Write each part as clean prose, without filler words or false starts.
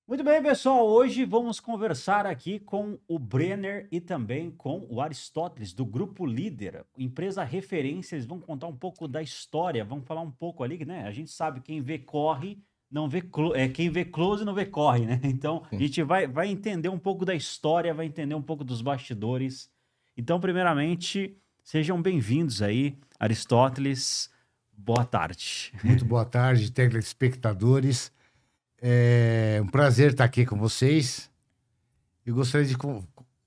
Muito bem, pessoal. Hoje vamos conversar aqui com o Brenner e também com o Aristóteles, do Grupo Líder, empresa referência. Eles vão contar um pouco da história, vão falar um pouco ali, né? A gente sabe quem vê corre, não vê quem vê close não vê corre, né? Então a Sim. gente vai entender um pouco da história, vai entender um pouco dos bastidores. Então, primeiramente, sejam bem-vindos aí, Aristóteles. Boa tarde. Muito boa tarde, telespectadores. É um prazer estar aqui com vocês. Eu gostaria de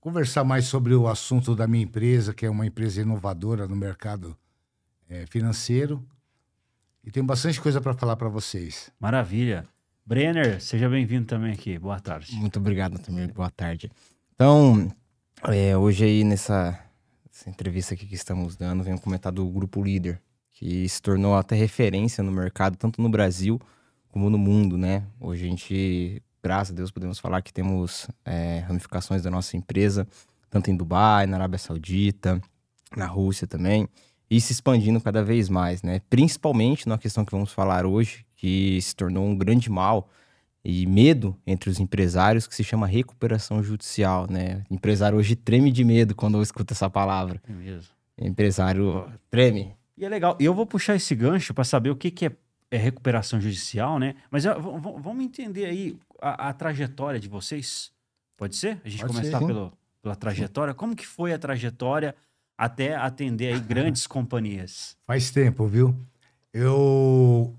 conversar mais sobre o assunto da minha empresa, que é uma empresa inovadora no mercado financeiro. E tenho bastante coisa para falar para vocês. Maravilha. Brenner, seja bem-vindo também aqui. Boa tarde. Muito obrigado também, boa tarde. Então, hoje aí nessa entrevista aqui que estamos dando, venho comentar do Grupo Líder, que se tornou até referência no mercado, tanto no Brasil como no mundo, né? Hoje a gente, graças a Deus, podemos falar que temos ramificações da nossa empresa, tanto em Dubai, na Arábia Saudita, na Rússia também, e se expandindo cada vez mais, né? Principalmente na questão que vamos falar hoje, que se tornou um grande mal e medo entre os empresários, que se chama recuperação judicial, né? O empresário hoje treme de medo quando escuta essa palavra. É mesmo. Empresário treme. E é legal. E eu vou puxar esse gancho para saber o que que é recuperação judicial, né? Mas vamos entender aí a trajetória de vocês. Pode ser? A gente Pode ser, começar sim. pela Sim. trajetória. Como que foi a trajetória até atender aí grandes companhias? Faz tempo, viu? Eu,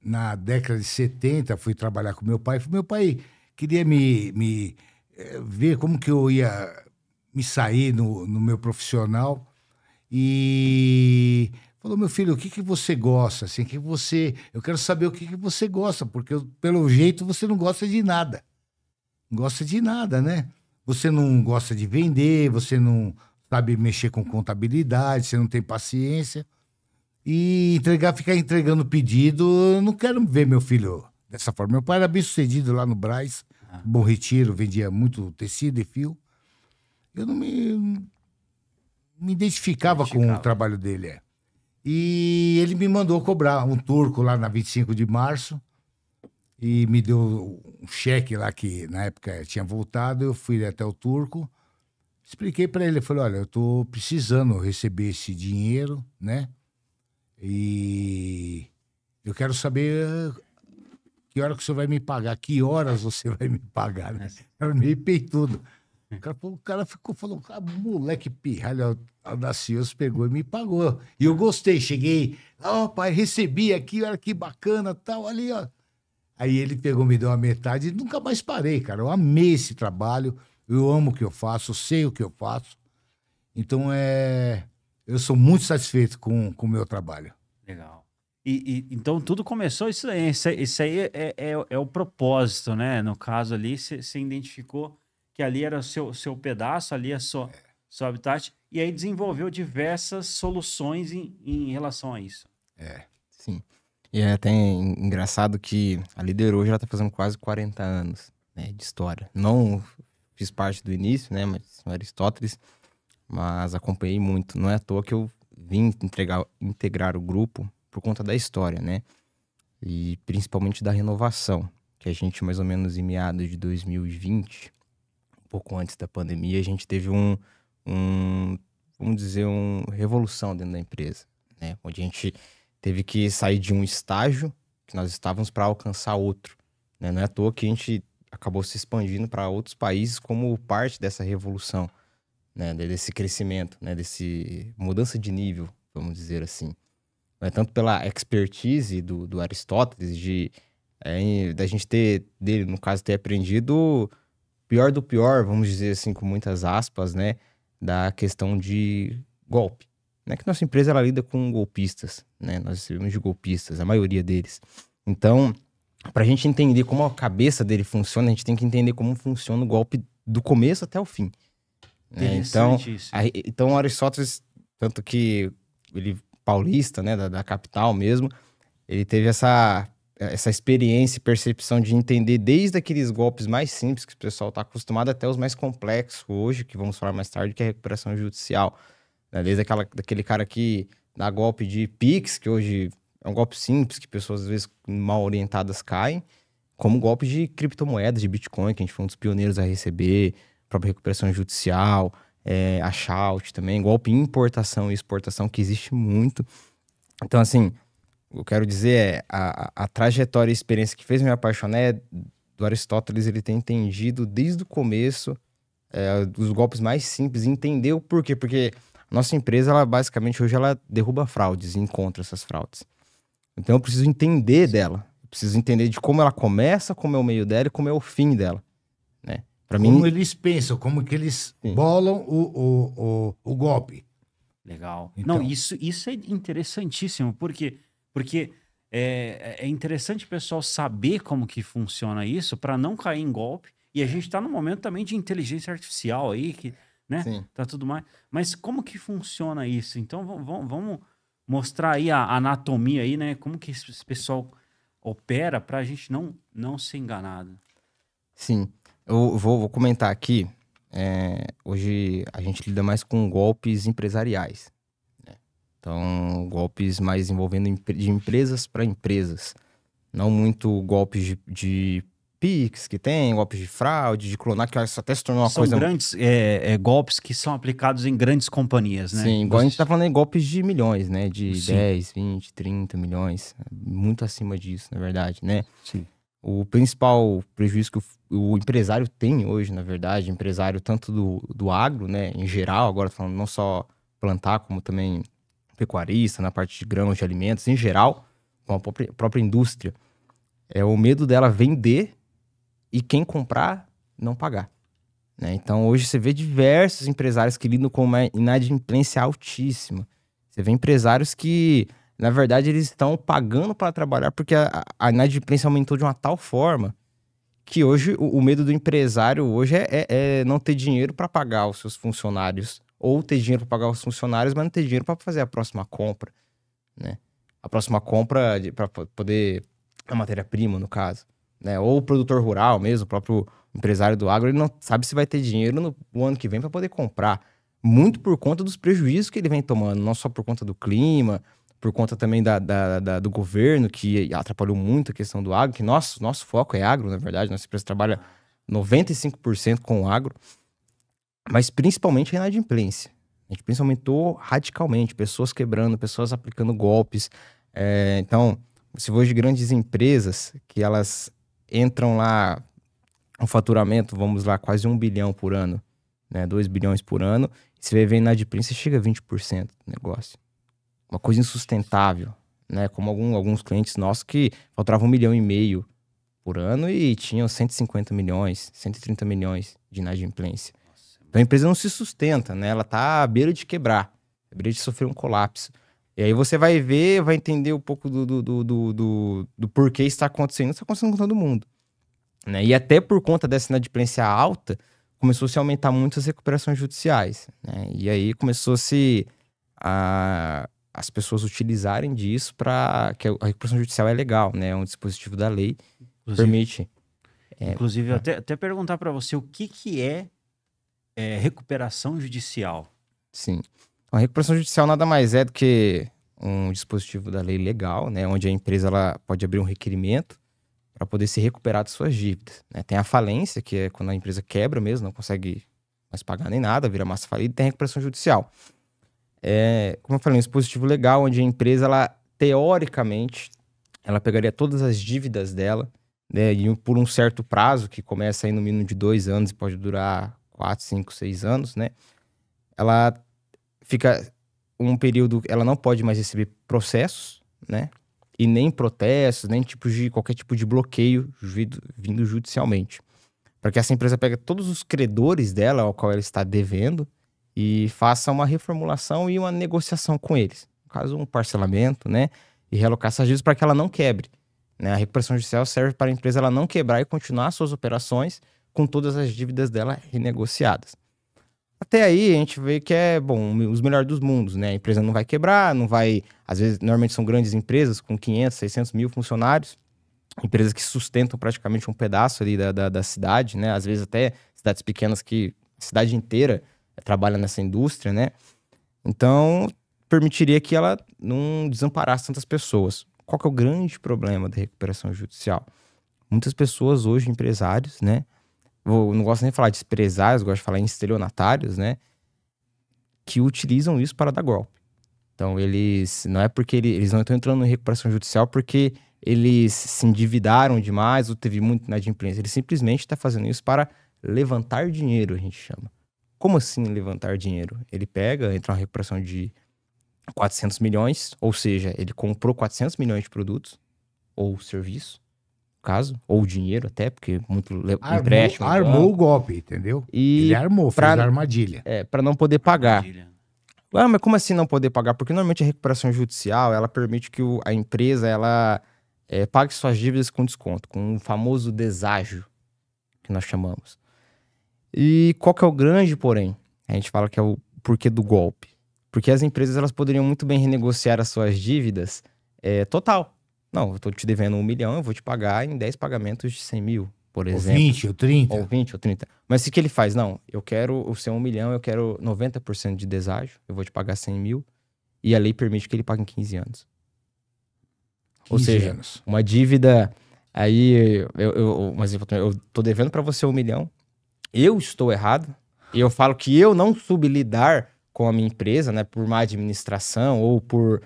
na década de 70, fui trabalhar com meu pai. Meu pai queria ver como que eu ia me sair no meu profissional. E falou, meu filho, o que que você gosta? Assim, eu quero saber o que que você gosta, porque pelo jeito você não gosta de nada. Não gosta de nada, né? Você não gosta de vender, você não sabe mexer com contabilidade, você não tem paciência. E ficar entregando pedido, eu não quero ver meu filho dessa forma. Meu pai era bem sucedido lá no Brás, Ah, Bom Retiro, vendia muito tecido e fio. Eu não me se identificava com o identificava. trabalho dele. E ele me mandou cobrar um turco lá na 25 de março e me deu um cheque lá que na época tinha voltado. Eu fui até o turco, expliquei para ele, eu falei, olha, eu tô precisando receber esse dinheiro, né? E eu quero saber que hora que o senhor vai me pagar, que horas você vai me pagar, né? Essa- Era meio peitudo. O cara falou, moleque pirralho audacioso, pegou e me pagou. E eu gostei, cheguei, ó, pai, recebi aqui, olha que bacana, tal, ali, ó. Aí ele pegou, me deu a metade e nunca mais parei, cara. Eu amei esse trabalho, eu amo o que eu faço, eu sei o que eu faço. Então, eu sou muito satisfeito com o meu trabalho. Legal. Então tudo começou isso aí. Isso aí é o propósito, né? No caso ali, você identificou que ali era o seu pedaço, ali seu habitat, e aí desenvolveu diversas soluções em relação a isso. Sim. E é até engraçado que a Líder hoje já tá fazendo quase 40 anos, né, de história. Não fiz parte do início, né, mas no Aristóteles, mas acompanhei muito. Não é à toa que eu vim integrar o grupo por conta da história, né, e principalmente da renovação, que a gente mais ou menos em meados de 2020, um pouco antes da pandemia, a gente teve um vamos dizer, uma revolução dentro da empresa, né, onde a gente teve que sair de um estágio que nós estávamos para alcançar outro, né? Não é à toa que a gente acabou se expandindo para outros países como parte dessa revolução, né? Desse crescimento, né? Desse mudança de nível, vamos dizer assim. Não é tanto pela expertise do Aristóteles, da gente dele, no caso, ter aprendido o pior do pior, vamos dizer assim, com muitas aspas, né? Da questão de golpe, né? Que nossa empresa ela lida com golpistas, né? Nós recebemos de golpistas, a maioria deles. Então, para a gente entender como a cabeça dele funciona, a gente tem que entender como funciona o golpe do começo até o fim, né? Interessantíssimo. Então Aristóteles, tanto que ele paulista, né, da capital mesmo, ele teve essa experiência e percepção de entender desde aqueles golpes mais simples que o pessoal está acostumado até os mais complexos hoje, que vamos falar mais tarde, que é a recuperação judicial, né? Desde daquele cara que dá golpe de Pix, que hoje é um golpe simples, que pessoas às vezes mal orientadas caem, como golpes de criptomoedas, de Bitcoin, que a gente foi um dos pioneiros a receber, própria recuperação judicial, a shout também, golpe em importação e exportação, que existe muito. Então, assim, o que eu quero dizer é, a trajetória e experiência que fez me apaixonar é do Aristóteles, ele tem entendido desde o começo os golpes mais simples, e entender o porquê, porque a nossa empresa, ela basicamente hoje, ela derruba fraudes e encontra essas fraudes. Então eu preciso entender dela, eu preciso entender de como ela começa, como é o meio dela e como é o fim dela, né? Para mim, Como eles pensam, como que eles Sim. bolam o golpe. Legal. Então. Não, isso é interessantíssimo, porque é interessante o pessoal saber como que funciona isso para não cair em golpe. E a gente está num momento também de inteligência artificial aí, que, né? Sim. Tá tudo mais. Mas como que funciona isso? Então vamos mostrar aí a anatomia aí, né? Como que esse pessoal opera para a gente não ser enganado. Sim, eu vou comentar aqui. Hoje a gente lida mais com golpes empresariais, né? Então, golpes mais envolvendo de empresas para empresas. Não muito golpes de Pix que tem, golpes de fraude, de clonar, que isso até se tornou uma São coisa... grandes golpes que são aplicados em grandes companhias, né? Sim, igual a gente tá falando em golpes de milhões, né? De Sim. 10, 20, 30 milhões. Muito acima disso, na verdade, né? Sim. O principal prejuízo que o empresário tem hoje, na verdade, empresário tanto do agro, né, em geral, agora tô falando não só plantar, como também pecuarista, na parte de grãos, de alimentos, em geral, com a própria indústria, é o medo dela vender e quem comprar não pagar, né? Então, hoje você vê diversos empresários que lidam com uma inadimplência altíssima. Você vê empresários que, na verdade, eles estão pagando para trabalhar porque a inadimplência aumentou de uma tal forma que hoje o medo do empresário hoje é não ter dinheiro para pagar os seus funcionários, ou ter dinheiro para pagar os funcionários, mas não ter dinheiro para fazer a próxima compra, né? A próxima compra para poder a matéria-prima, no caso, né? Ou o produtor rural mesmo, o próprio empresário do agro, ele não sabe se vai ter dinheiro no ano que vem para poder comprar, muito por conta dos prejuízos que ele vem tomando, não só por conta do clima, por conta também do governo, que atrapalhou muito a questão do agro, que nosso foco é agro, na verdade, nossa empresa trabalha 95% com o agro, mas principalmente a inadimplência. A inadimplência aumentou radicalmente, pessoas quebrando, pessoas aplicando golpes. Então, você vê hoje grandes empresas que elas entram lá, um faturamento, vamos lá, quase 1 bilhão por ano, né, 2 bilhões por ano, e você vê a inadimplência chega a 20% do negócio. Uma coisa insustentável, né? Como alguns clientes nossos que faltavam 1,5 milhão por ano e tinham 150 milhões, 130 milhões de inadimplência. Então a empresa não se sustenta, né? Ela tá à beira de quebrar, à beira de sofrer um colapso. E aí você vai ver, vai entender um pouco do porquê está acontecendo. Isso está acontecendo com todo mundo, né? E até por conta dessa inadimplência alta, começou-se a aumentar muito as recuperações judiciais, né? E aí começou-se as pessoas utilizarem disso para que a recuperação judicial é legal, né? É um dispositivo da lei que permite. Inclusive, até perguntar para você o que é recuperação judicial. Sim. A recuperação judicial nada mais é do que um dispositivo da lei legal, né? Onde a empresa ela pode abrir um requerimento para poder se recuperar de suas dívidas, né? Tem a falência, que é quando a empresa quebra mesmo, não consegue mais pagar nem nada, vira massa falida, e tem a recuperação judicial. Como eu falei, um dispositivo legal onde a empresa, ela, teoricamente, ela pegaria todas as dívidas dela, né, e por um certo prazo, que começa aí no mínimo de 2 anos e pode durar 4, 5, 6 anos, né? Ela fica um período, ela não pode mais receber processos, né? E nem protestos, nem qualquer tipo de bloqueio vindo judicialmente. Para que essa empresa pegue todos os credores dela, ao qual ela está devendo, e faça uma reformulação e uma negociação com eles. No caso, um parcelamento, né? E realocar essas dívidas para que ela não quebre, né? A recuperação judicial serve para a empresa ela não quebrar e continuar suas operações com todas as dívidas dela renegociadas. Até aí, a gente vê que é, bom, os melhores dos mundos, né? A empresa não vai quebrar, não vai... Às vezes, normalmente são grandes empresas com 500, 600 mil funcionários, empresas que sustentam praticamente um pedaço ali da cidade, né? Às vezes até cidades pequenas que a cidade inteira trabalha nessa indústria, né? Então, permitiria que ela não desamparasse tantas pessoas. Qual que é o grande problema da recuperação judicial? muitas pessoas hoje, empresários, né? Eu não gosto nem de falar de empresários, gosto de falar em estelionatários, né? Que utilizam isso para dar golpe. Então, não é porque eles não estão entrando em recuperação judicial porque eles se endividaram demais ou teve muito inadimplência. Ele simplesmente está fazendo isso para levantar dinheiro, a gente chama. Como assim levantar dinheiro? Ele entra uma recuperação de 400 milhões, ou seja, ele comprou 400 milhões de produtos ou serviço, no caso, ou dinheiro até, porque muito empréstimo. Armou o golpe, entendeu? E ele armou, fez a armadilha. Para não poder pagar. Armadilha. Mas como assim não poder pagar? Porque normalmente a recuperação judicial, ela permite que a empresa, ela pague suas dívidas com desconto, com o famoso deságio, que nós chamamos. E qual que é o grande porém? A gente fala que é o porquê do golpe. Porque as empresas, elas poderiam muito bem renegociar as suas dívidas total. Não, eu tô te devendo 1 milhão, eu vou te pagar em 10 pagamentos de 100 mil, por exemplo. Ou 20, ou 30. Ou 20, ou 30. Mas o que ele faz? Não, eu quero o seu 1 milhão, eu quero 90% de deságio, eu vou te pagar 100 mil, e a lei permite que ele pague em 15 anos. 15 Ou seja, anos. uma dívida, aí, um exemplo, eu tô devendo para você 1 milhão, eu estou errado, e eu falo que eu não soube lidar com a minha empresa, né, por má administração ou por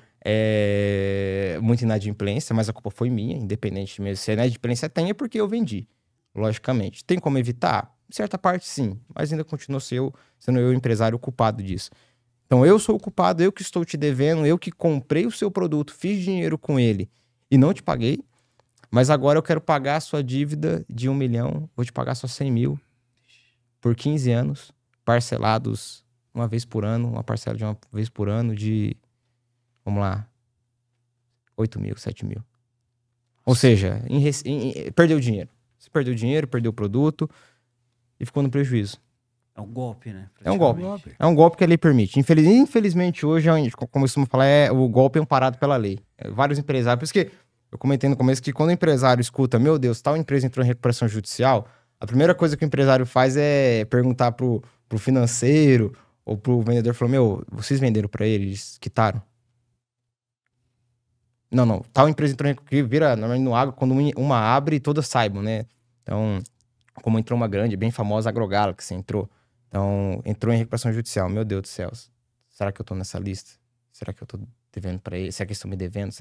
muita inadimplência, mas a culpa foi minha, independente mesmo. Se a inadimplência tem, é porque eu vendi, logicamente. Tem como evitar? Em certa parte, sim, mas ainda continuo sendo eu o empresário culpado disso. Então, eu sou o culpado, eu que estou te devendo, eu que comprei o seu produto, fiz dinheiro com ele e não te paguei, mas agora eu quero pagar a sua dívida de 1 milhão, vou te pagar só 100 mil por 15 anos, parcelados uma vez por ano, uma parcela de uma vez por ano de, vamos lá, 8 mil, 7 mil. Ou seja, perdeu dinheiro. Você perdeu dinheiro, perdeu o produto e ficou no prejuízo. É um golpe, né? É um golpe. É um golpe que a lei permite. Infelizmente, hoje, como eu costumo falar, o golpe é amparado pela lei. Vários empresários, por isso que eu comentei no começo que quando o empresário escuta, meu Deus, tal empresa entrou em recuperação judicial, a primeira coisa que o empresário faz é perguntar pro financeiro ou pro vendedor, falou, meu, vocês venderam pra eles, quitaram? Não, tal empresa entrou que vira normalmente no agro, quando uma abre, todas saibam, né? Então, como entrou uma grande, bem famosa, AgroGalaxy entrou. Então, entrou em recuperação judicial. Meu Deus do céu, será que eu tô nessa lista? Será que eu tô devendo pra eles? Será que eles estão me devendo?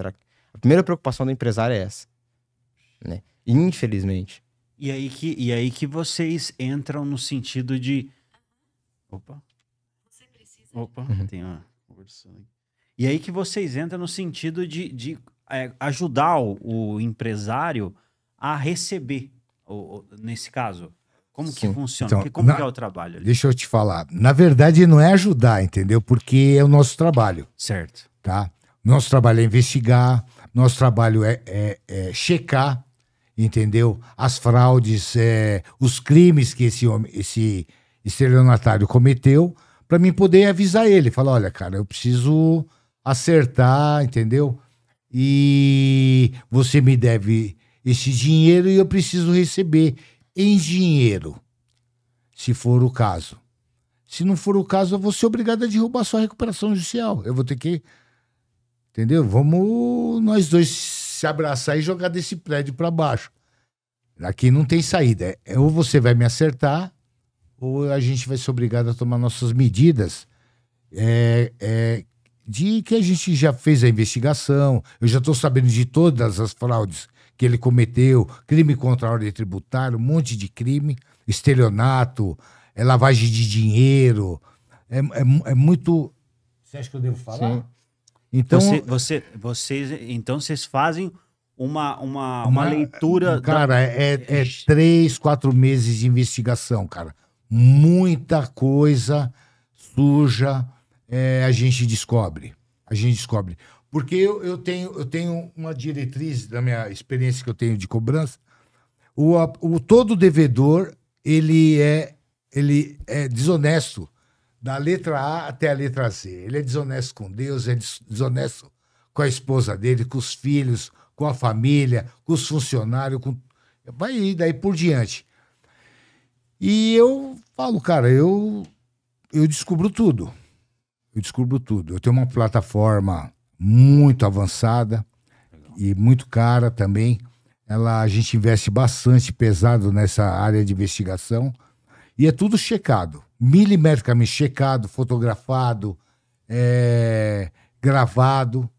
A primeira preocupação do empresário é essa, né? Infelizmente. E aí que vocês entram no sentido de... Opa. Tem uma conversão aí. E aí que vocês entram no sentido de ajudar o empresário a receber, nesse caso. Como que funciona? Então, Como que é o trabalho ali? Deixa eu te falar. Na verdade, não é ajudar, entendeu? Porque é o nosso trabalho, Certo. tá? Nosso trabalho é investigar, nosso trabalho é checar, entendeu? As fraudes, os crimes que esse estelionatário cometeu, para mim poder avisar ele. Falar, olha, cara, eu preciso acertar, entendeu? E você me deve esse dinheiro e eu preciso receber em dinheiro, se for o caso. Se não for o caso, eu vou ser obrigado a derrubar sua recuperação judicial. Eu vou ter que... Entendeu? Vamos nós dois se abraçar e jogar desse prédio para baixo. Aqui não tem saída. Ou você vai me acertar, ou a gente vai ser obrigado a tomar nossas medidas de que a gente já fez a investigação. Eu já estou sabendo de todas as fraudes que ele cometeu, crime contra a ordem tributária, um monte de crime, estelionato, lavagem de dinheiro, é muito... Você acha que eu devo falar? Sim. Então, vocês fazem uma leitura... Cara, 3, 4 meses de investigação, cara. Muita coisa suja a gente descobre. Porque eu tenho uma diretriz da minha experiência que eu tenho de cobrança. Todo devedor, ele é desonesto da letra A até a letra Z. Ele é desonesto com Deus, é desonesto com a esposa dele, com os filhos, com a família, com os funcionários, vai daí por diante. E eu falo, cara, eu descubro tudo. Eu tenho uma plataforma muito avançada e muito cara também. A gente investe bastante pesado nessa área de investigação e é tudo checado, milimetricamente checado, fotografado, gravado.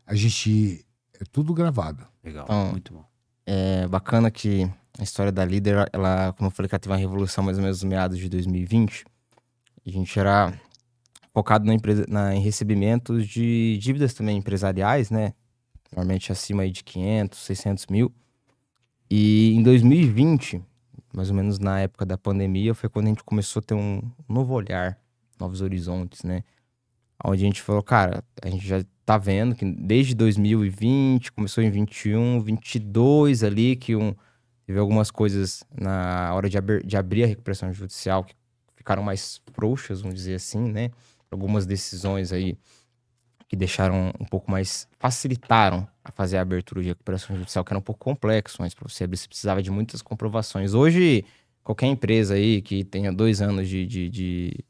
É tudo gravado. Legal, Então, muito bom. É bacana que a história da Líder, ela, como eu falei, que ela teve uma revolução mais ou menos nos meados de 2020. A gente era focado em recebimentos de dívidas também empresariais, né? Normalmente acima aí de 500, 600 mil. E em 2020, mais ou menos na época da pandemia, foi quando a gente começou a ter um novo olhar, novos horizontes, né? Onde a gente falou, cara, a gente já tá vendo que desde 2020, começou em 21, 22 ali, que teve algumas coisas na hora de abrir a recuperação judicial que ficaram mais frouxas, vamos dizer assim, né? Algumas decisões aí que deixaram um pouco mais, facilitaram a fazer a abertura de recuperação judicial, que era um pouco complexo, mas para você abrir você precisava de muitas comprovações. Hoje, qualquer empresa aí que tenha 2 anos de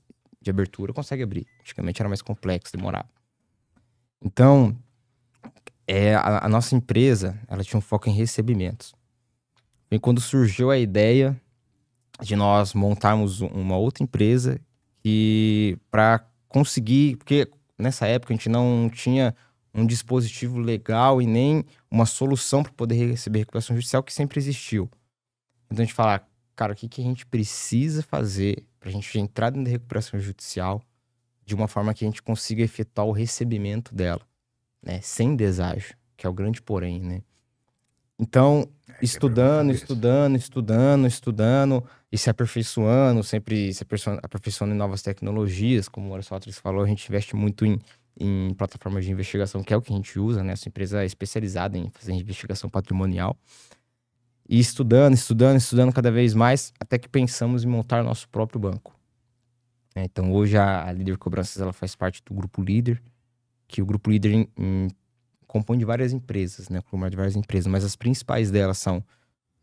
abertura consegue abrir. Antigamente era mais complexo, demorava. Então, a nossa empresa, ela tinha um foco em recebimentos. E quando surgiu a ideia de nós montarmos uma outra empresa que para conseguir, porque nessa época a gente não tinha um dispositivo legal e nem uma solução para poder receber recuperação judicial que sempre existiu. Então a gente fala, cara, o que a gente precisa fazer para a gente entrar dentro da recuperação judicial de uma forma que a gente consiga efetuar o recebimento dela, né? Sem deságio, que é o grande porém, né? Então, estudando e se aperfeiçoando, sempre se aperfeiçoando em novas tecnologias, como o Aristóteles falou, a gente investe muito em plataformas de investigação, que é o que a gente usa, né? Essa empresa é especializada em fazer investigação patrimonial. E estudando cada vez mais, até que pensamos em montar nosso próprio banco. Então, hoje a Líder Cobranças ela faz parte do Grupo Líder, que o Grupo Líder compõe de várias empresas, né? De várias empresas, mas as principais delas são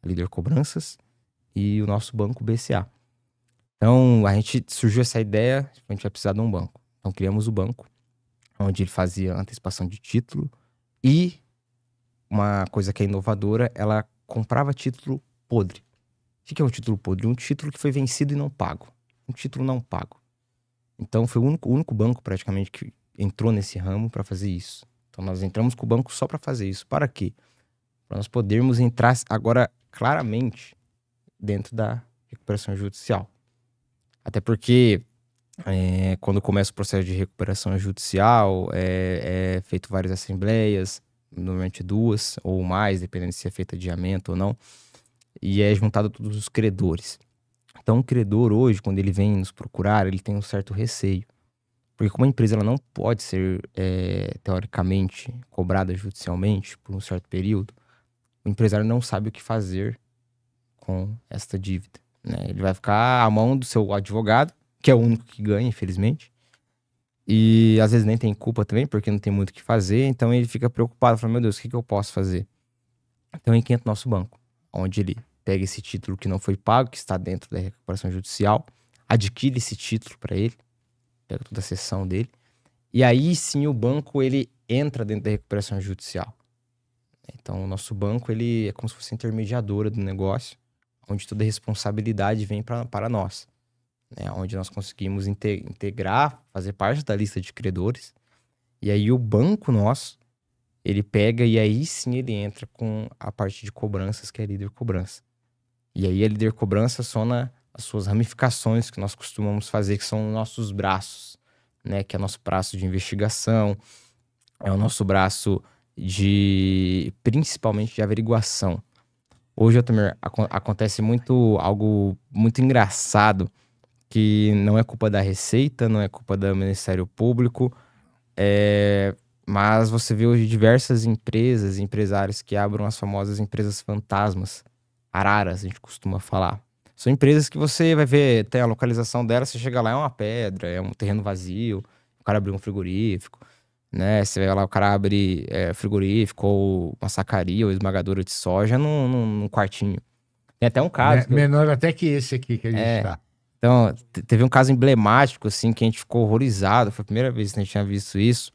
a Líder Cobranças e o nosso banco BCA. Então, a gente surgiu essa ideia, a gente vai precisar de um banco. Então, criamos o banco, onde ele fazia antecipação de título e uma coisa que é inovadora, ela comprava título podre. O que é um título podre? Um título que foi vencido e não pago. Um título não pago. Então, foi o único banco praticamente que entrou nesse ramo para fazer isso. Então, nós entramos com o banco só para fazer isso. Para quê? Para nós podermos entrar agora claramente dentro da recuperação judicial. Até porque, quando começa o processo de recuperação judicial, é feito várias assembleias, normalmente 2 ou mais, dependendo se é feito adiamento ou não, e é juntado todos os credores. Então, o credor hoje, quando ele vem nos procurar, ele tem um certo receio. Porque como a empresa ela não pode ser, teoricamente, cobrada judicialmente por um certo período, o empresário não sabe o que fazer com esta dívida, né? Ele vai ficar à mão do seu advogado, que é o único que ganha, infelizmente. E às vezes nem tem culpa também, porque não tem muito o que fazer. Então ele fica preocupado, fala, meu Deus, o que eu posso fazer? Então aí que entra o nosso banco, onde ele pega esse título que não foi pago, que está dentro da recuperação judicial, adquire esse título para ele, pega toda a seção dele, e aí sim o banco ele entra dentro da recuperação judicial. Então o nosso banco ele é como se fosse a intermediadora do negócio, onde toda a responsabilidade vem para nós, né? Onde nós conseguimos integrar, fazer parte da lista de credores, e aí o banco nosso, ele pega e aí sim ele entra com a parte de cobranças, que é a Líder Cobrança. E aí a Líder Cobrança sona as suas ramificações que nós costumamos fazer, que são nossos braços, né? Que é o nosso braço de investigação, é o nosso braço principalmente de averiguação. Hoje, Otamir, acontece algo muito engraçado, que não é culpa da Receita, não é culpa do Ministério Público, mas você vê hoje diversas empresas, empresários que abrem as famosas empresas fantasmas, araras, a gente costuma falar. São empresas que você vai ver, tem a localização dela, você chega lá, é uma pedra, é um terreno vazio, o cara abriu um frigorífico, né? Você vê lá, o cara abre frigorífico, ou uma sacaria, ou esmagadora de soja num quartinho. Tem até um caso... Menor até que esse aqui que a gente tá. Então, teve um caso emblemático, assim, que a gente ficou horrorizado. Foi a primeira vez que a gente tinha visto isso.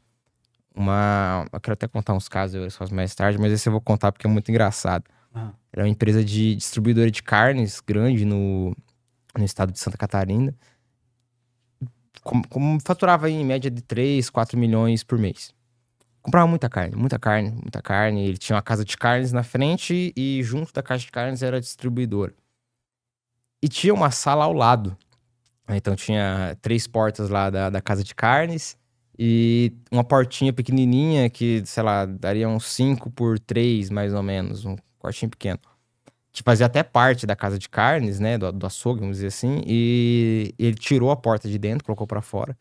Eu quero até contar uns casos mais tarde, mas esse eu vou contar porque é muito engraçado. Ah, Era uma empresa de distribuidora de carnes grande no estado de Santa Catarina. Como faturava aí, em média de 3, 4 milhões por mês. Comprava muita carne, muita carne, muita carne. Ele tinha uma casa de carnes na frente e junto da casa de carnes era a distribuidora. E tinha uma sala ao lado. Então tinha 3 portas lá da casa de carnes e uma portinha pequenininha que, sei lá, daria uns 5 por 3, mais ou menos. Um quartinho pequeno. Que fazia até parte da casa de carnes, né? Do açougue, vamos dizer assim. E ele tirou a porta de dentro, colocou pra fora.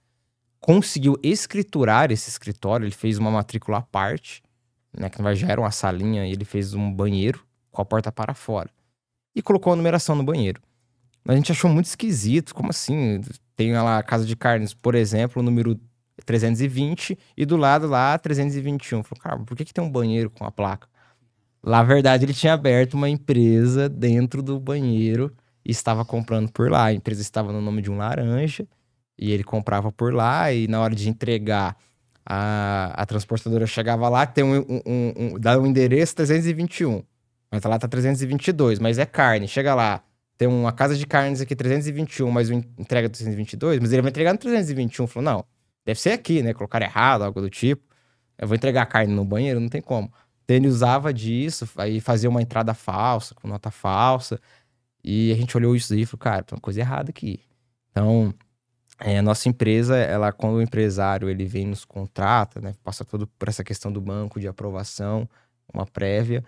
Conseguiu escriturar esse escritório. Ele fez uma matrícula à parte, né? Que já era uma salinha. E ele fez um banheiro com a porta para fora. E colocou a numeração no banheiro. A gente achou muito esquisito. Como assim? Tem lá a casa de carnes, por exemplo, o número 320. E do lado lá, 321. Falou, cara, por que tem um banheiro com a placa? Lá, na verdade, ele tinha aberto uma empresa dentro do banheiro e estava comprando por lá. A empresa estava no nome de um laranja e ele comprava por lá. E na hora de entregar, a transportadora chegava lá, tem dá um endereço 321. Mas lá tá 322, mas é carne. Chega lá, tem uma casa de carnes aqui 321, mas entrega 322, mas ele vai entregar no 321. Falou, não, deve ser aqui, né? Colocaram errado, algo do tipo. Eu vou entregar a carne no banheiro, não tem como. Então ele usava disso, aí fazia uma entrada falsa, com nota falsa. E a gente olhou isso aí e falou, cara, tem uma coisa errada aqui. Então, a nossa empresa, ela, quando o empresário ele vem nos contrata, né? Passa todo por essa questão do banco de aprovação, uma prévia.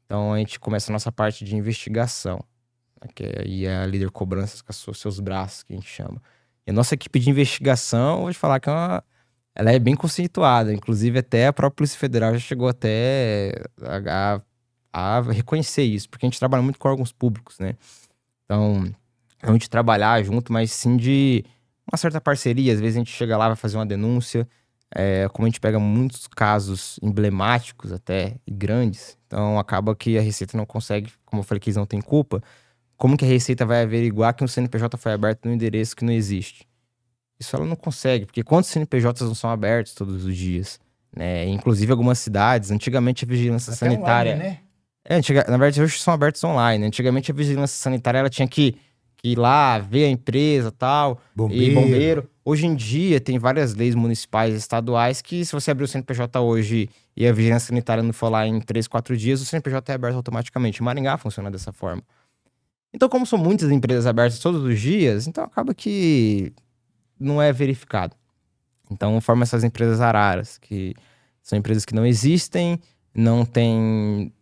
Então a gente começa a nossa parte de investigação, né, que aí é a líder cobranças com os seus braços, que a gente chama. E a nossa equipe de investigação, vou te falar que ela é bem conceituada. Inclusive, até a própria Polícia Federal já chegou até a reconhecer isso, porque a gente trabalha muito com órgãos públicos, né? Então, não de trabalhar junto, mas sim de uma certa parceria. Às vezes a gente chega lá, vai fazer uma denúncia. Como a gente pega muitos casos emblemáticos até, e grandes, então acaba que a Receita não consegue, como eu falei que eles não têm culpa, como que a Receita vai averiguar que um CNPJ foi aberto num endereço que não existe? Isso ela não consegue, porque quantos CNPJs não são abertos todos os dias? Né? Inclusive algumas cidades, antigamente a vigilância Até sanitária... online, né? Na verdade, hoje são abertos online. Antigamente a vigilância sanitária ela tinha que ir lá, ver a empresa tal, e bombeiro. Hoje em dia tem várias leis municipais e estaduais que se você abrir o CNPJ hoje e a vigilância sanitária não for lá em 3, 4 dias, o CNPJ é aberto automaticamente. Maringá funciona dessa forma. Então, como são muitas empresas abertas todos os dias, então acaba que não é verificado. Então, formam essas empresas araras, que são empresas que não existem, não tem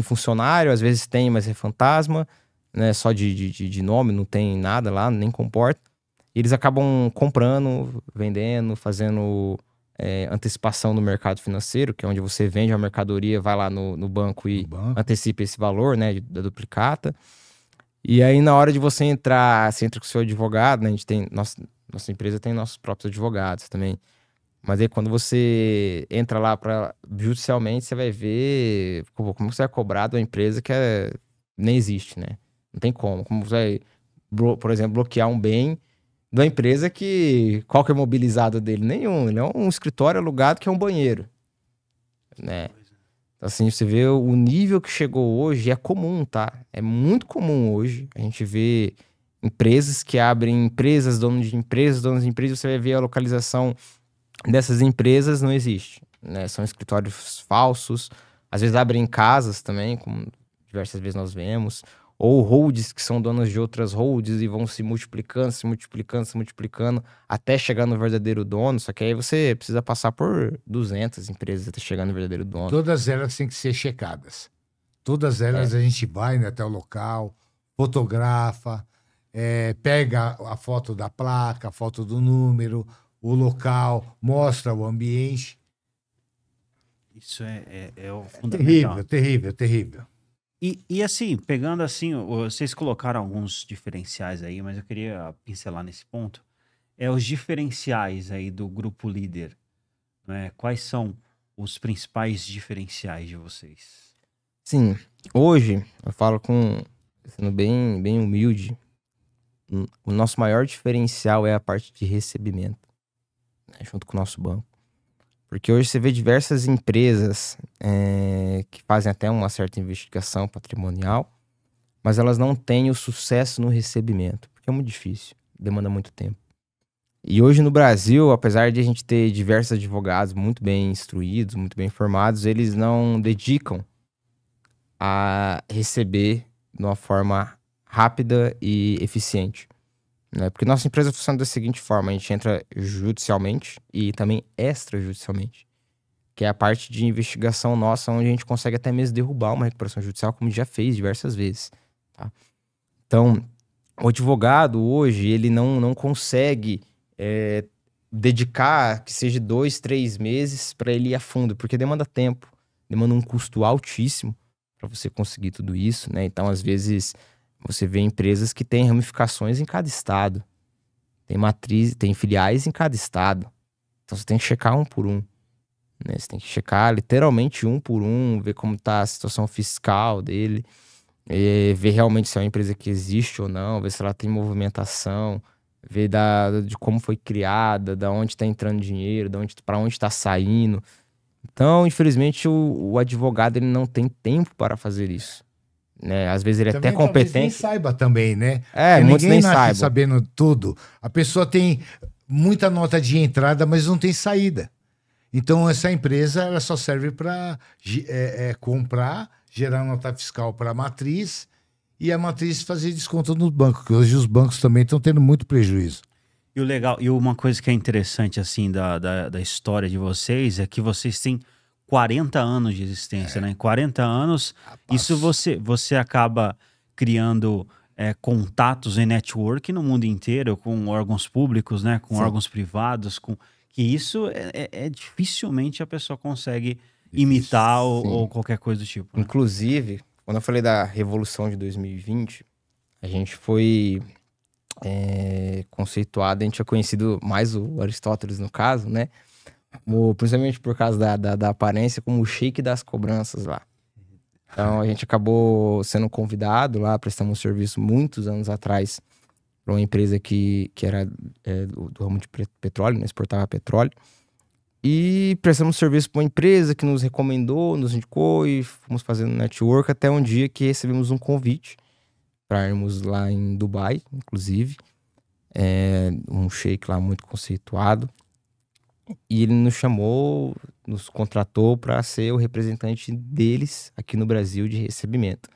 funcionário, às vezes tem, mas é fantasma, né? Só de nome, não tem nada lá, nem comporta. E eles acabam comprando, vendendo, fazendo antecipação no mercado financeiro, que é onde você vende a mercadoria, vai lá no banco e antecipa esse valor, né, da duplicata. E aí, na hora de você entrar, você entra com o seu advogado, né? A gente tem... Nossa empresa tem nossos próprios advogados também. Mas aí, quando você entra lá judicialmente, você vai ver como você é cobrado uma empresa que nem existe, né? Não tem como. Como você vai, por exemplo, bloquear um bem de uma empresa qual que é o mobilizado dele? Nenhum. Ele é um escritório alugado que é um banheiro, né? Assim, você vê o nível que chegou hoje, é comum, tá? É muito comum hoje. A gente vê empresas que abrem empresas, donos de empresas, você vai ver a localização dessas empresas, não existe, né? São escritórios falsos, às vezes abrem casas também, como diversas vezes nós vemos, ou holds que são donos de outras holds e vão se multiplicando, até chegar no verdadeiro dono, só que aí você precisa passar por 200 empresas até chegar no verdadeiro dono. Todas elas têm que ser checadas. Todas elas a gente vai, né, até o local, fotografa, pega a foto da placa, a foto do número, o local, mostra o ambiente. Isso é o fundamental. Terrível. E assim, pegando assim, vocês colocaram alguns diferenciais aí, mas eu queria pincelar nesse ponto. Os diferenciais aí do Grupo Líder, né? Quais são os principais diferenciais de vocês? Sim, hoje eu falo sendo bem, bem humilde, o nosso maior diferencial é a parte de recebimento, né, junto com o nosso banco. Porque hoje você vê diversas empresas que fazem até uma certa investigação patrimonial, mas elas não têm o sucesso no recebimento, porque é muito difícil, demanda muito tempo. E hoje no Brasil, apesar de a gente ter diversos advogados muito bem instruídos, muito bem formados, eles não dedicam a receber de uma forma rápida e eficiente, né? Porque nossa empresa funciona da seguinte forma: a gente entra judicialmente e também extrajudicialmente, que é a parte de investigação nossa, onde a gente consegue até mesmo derrubar uma recuperação judicial, como já fez diversas vezes, tá? Então, o advogado hoje, ele não consegue dedicar que seja 2, 3 meses para ele ir a fundo, porque demanda tempo, demanda um custo altíssimo para você conseguir tudo isso, né? Então, às vezes, você vê empresas que têm ramificações em cada estado, tem matriz, tem filiais em cada estado. Então, você tem que checar um por um, né? Você tem que checar literalmente um por um, ver como tá a situação fiscal dele, ver realmente se é uma empresa que existe ou não, ver se ela tem movimentação, ver de como foi criada, da onde está entrando dinheiro, para onde está saindo. Então, infelizmente, o advogado ele não tem tempo para fazer isso, né? Às vezes ele é até Também talvez nem competente. saiba também, né? Muitos Porque nem ninguém nasce saibam. sabendo tudo. A pessoa tem muita nota de entrada, mas não tem saída. Então, essa empresa ela só serve para comprar, gerar nota fiscal para a matriz e a matriz fazer desconto no banco, porque hoje os bancos também estão tendo muito prejuízo. E o legal, e uma coisa que é interessante, assim, da história de vocês é que vocês têm 40 anos de existência, né? 40 anos, isso você acaba criando contatos em network no mundo inteiro, com órgãos públicos, né? Com órgãos privados, que isso dificilmente a pessoa consegue imitar ou qualquer coisa do tipo, né? Inclusive, quando eu falei da Revolução de 2020, a gente foi conceituado, a gente tinha conhecido mais o Aristóteles, no caso, né? Principalmente por causa da aparência, como o Sheik das cobranças lá. Então, a gente acabou sendo convidado lá, prestamos um serviço muitos anos atrás para uma empresa que era do ramo de petróleo, né? Exportava petróleo. E prestamos serviço para uma empresa que nos recomendou, nos indicou e fomos fazendo network até um dia que recebemos um convite para irmos lá em Dubai, inclusive. Um sheik lá muito conceituado. E ele nos chamou, nos contratou para ser o representante deles aqui no Brasil de recebimento.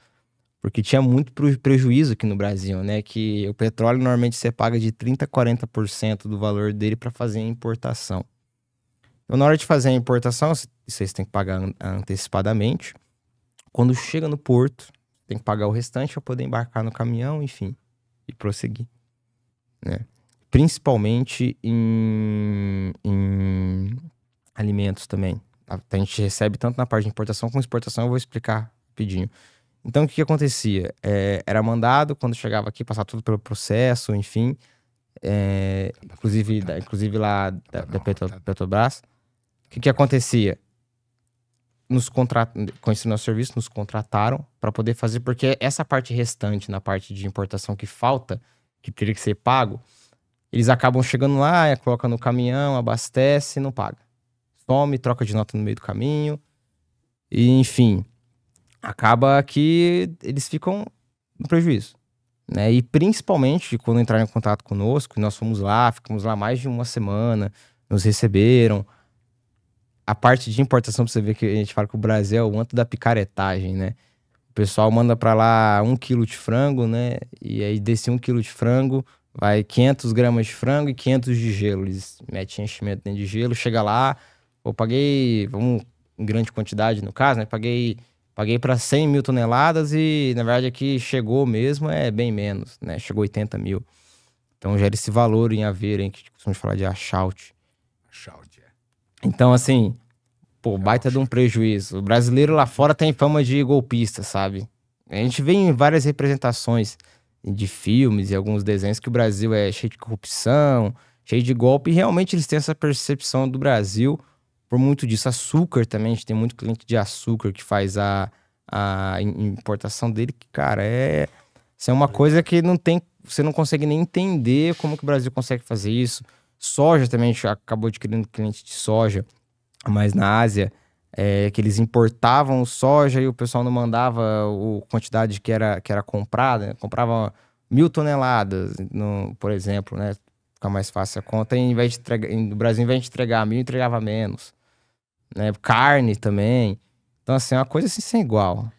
Porque tinha muito prejuízo aqui no Brasil, né? Que o petróleo normalmente você paga de 30% a 40% do valor dele para fazer a importação. Então, na hora de fazer a importação, isso aí você tem que pagar antecipadamente. Quando chega no porto, tem que pagar o restante para poder embarcar no caminhão, enfim, e prosseguir, né? Principalmente em alimentos também. A gente recebe tanto na parte de importação como exportação, eu vou explicar rapidinho. Então, o que acontecia? Era mandado, quando chegava aqui, passar tudo pelo processo, enfim, inclusive lá da Petrobras. O que acontecia? Conhecendo nosso serviço, nos contrataram para poder fazer, porque essa parte restante, na parte de importação que falta, que teria que ser pago, eles acabam chegando lá, colocam no caminhão, abastece e não paga. Some, troca de nota no meio do caminho, e enfim, acaba que eles ficam no prejuízo, né? E principalmente quando entraram em contato conosco, nós fomos lá, ficamos lá mais de uma semana, nos receberam. A parte de importação, pra você ver que a gente fala que o Brasil é o antro da picaretagem, né? O pessoal manda pra lá 1 quilo de frango, né? E aí desse 1 quilo de frango, vai 500 gramas de frango e 500 de gelo. Eles metem enchimento dentro de gelo, chega lá, paguei, em grande quantidade no caso, né? Paguei para 100 mil toneladas e, na verdade, aqui chegou mesmo bem menos, né? Chegou 80 mil. Então gera esse valor em haver, hein? Que costumamos falar de achaute. Então, assim, baita de um prejuízo. O brasileiro lá fora tem fama de golpista, sabe? A gente vê em várias representações de filmes e alguns desenhos que o Brasil é cheio de corrupção, cheio de golpe, e realmente eles têm essa percepção do Brasil por muito disso. Açúcar também, a gente tem muito cliente de açúcar que faz a importação dele, que, cara, isso é uma coisa que você não consegue nem entender como que o Brasil consegue fazer isso. Soja também, a gente acabou adquirindo cliente de soja mas na Ásia, que eles importavam soja e o pessoal não mandava a quantidade que era comprada, né? Comprava 1.000 toneladas, por exemplo, né? Fica mais fácil a conta, e no Brasil, em vez de entregar 1.000, entregava menos, né? Carne também. Então, assim, é uma coisa assim sem igual.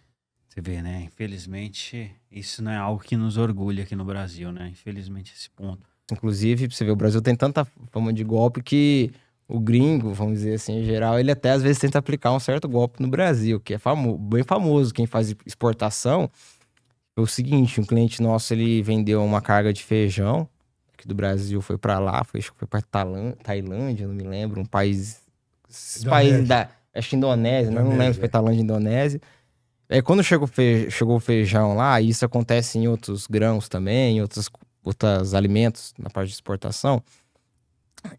Você vê, né? Infelizmente, isso não é algo que nos orgulha aqui no Brasil, né? Infelizmente, esse ponto. Inclusive, pra você ver, o Brasil tem tanta fama de golpe que o gringo, vamos dizer assim, em geral, ele até às vezes tenta aplicar um certo golpe no Brasil, que é bem famoso. Quem faz exportação é o seguinte: um cliente nosso, ele vendeu uma carga de feijão aqui do Brasil, foi pra lá, acho que foi pra Tailândia, não me lembro, um país... Esses países acho que Indonésia, né? Não lembro se foi Tailândia, Indonésia. Quando chegou o feijão lá, e isso acontece em outros grãos também, em outros alimentos na parte de exportação,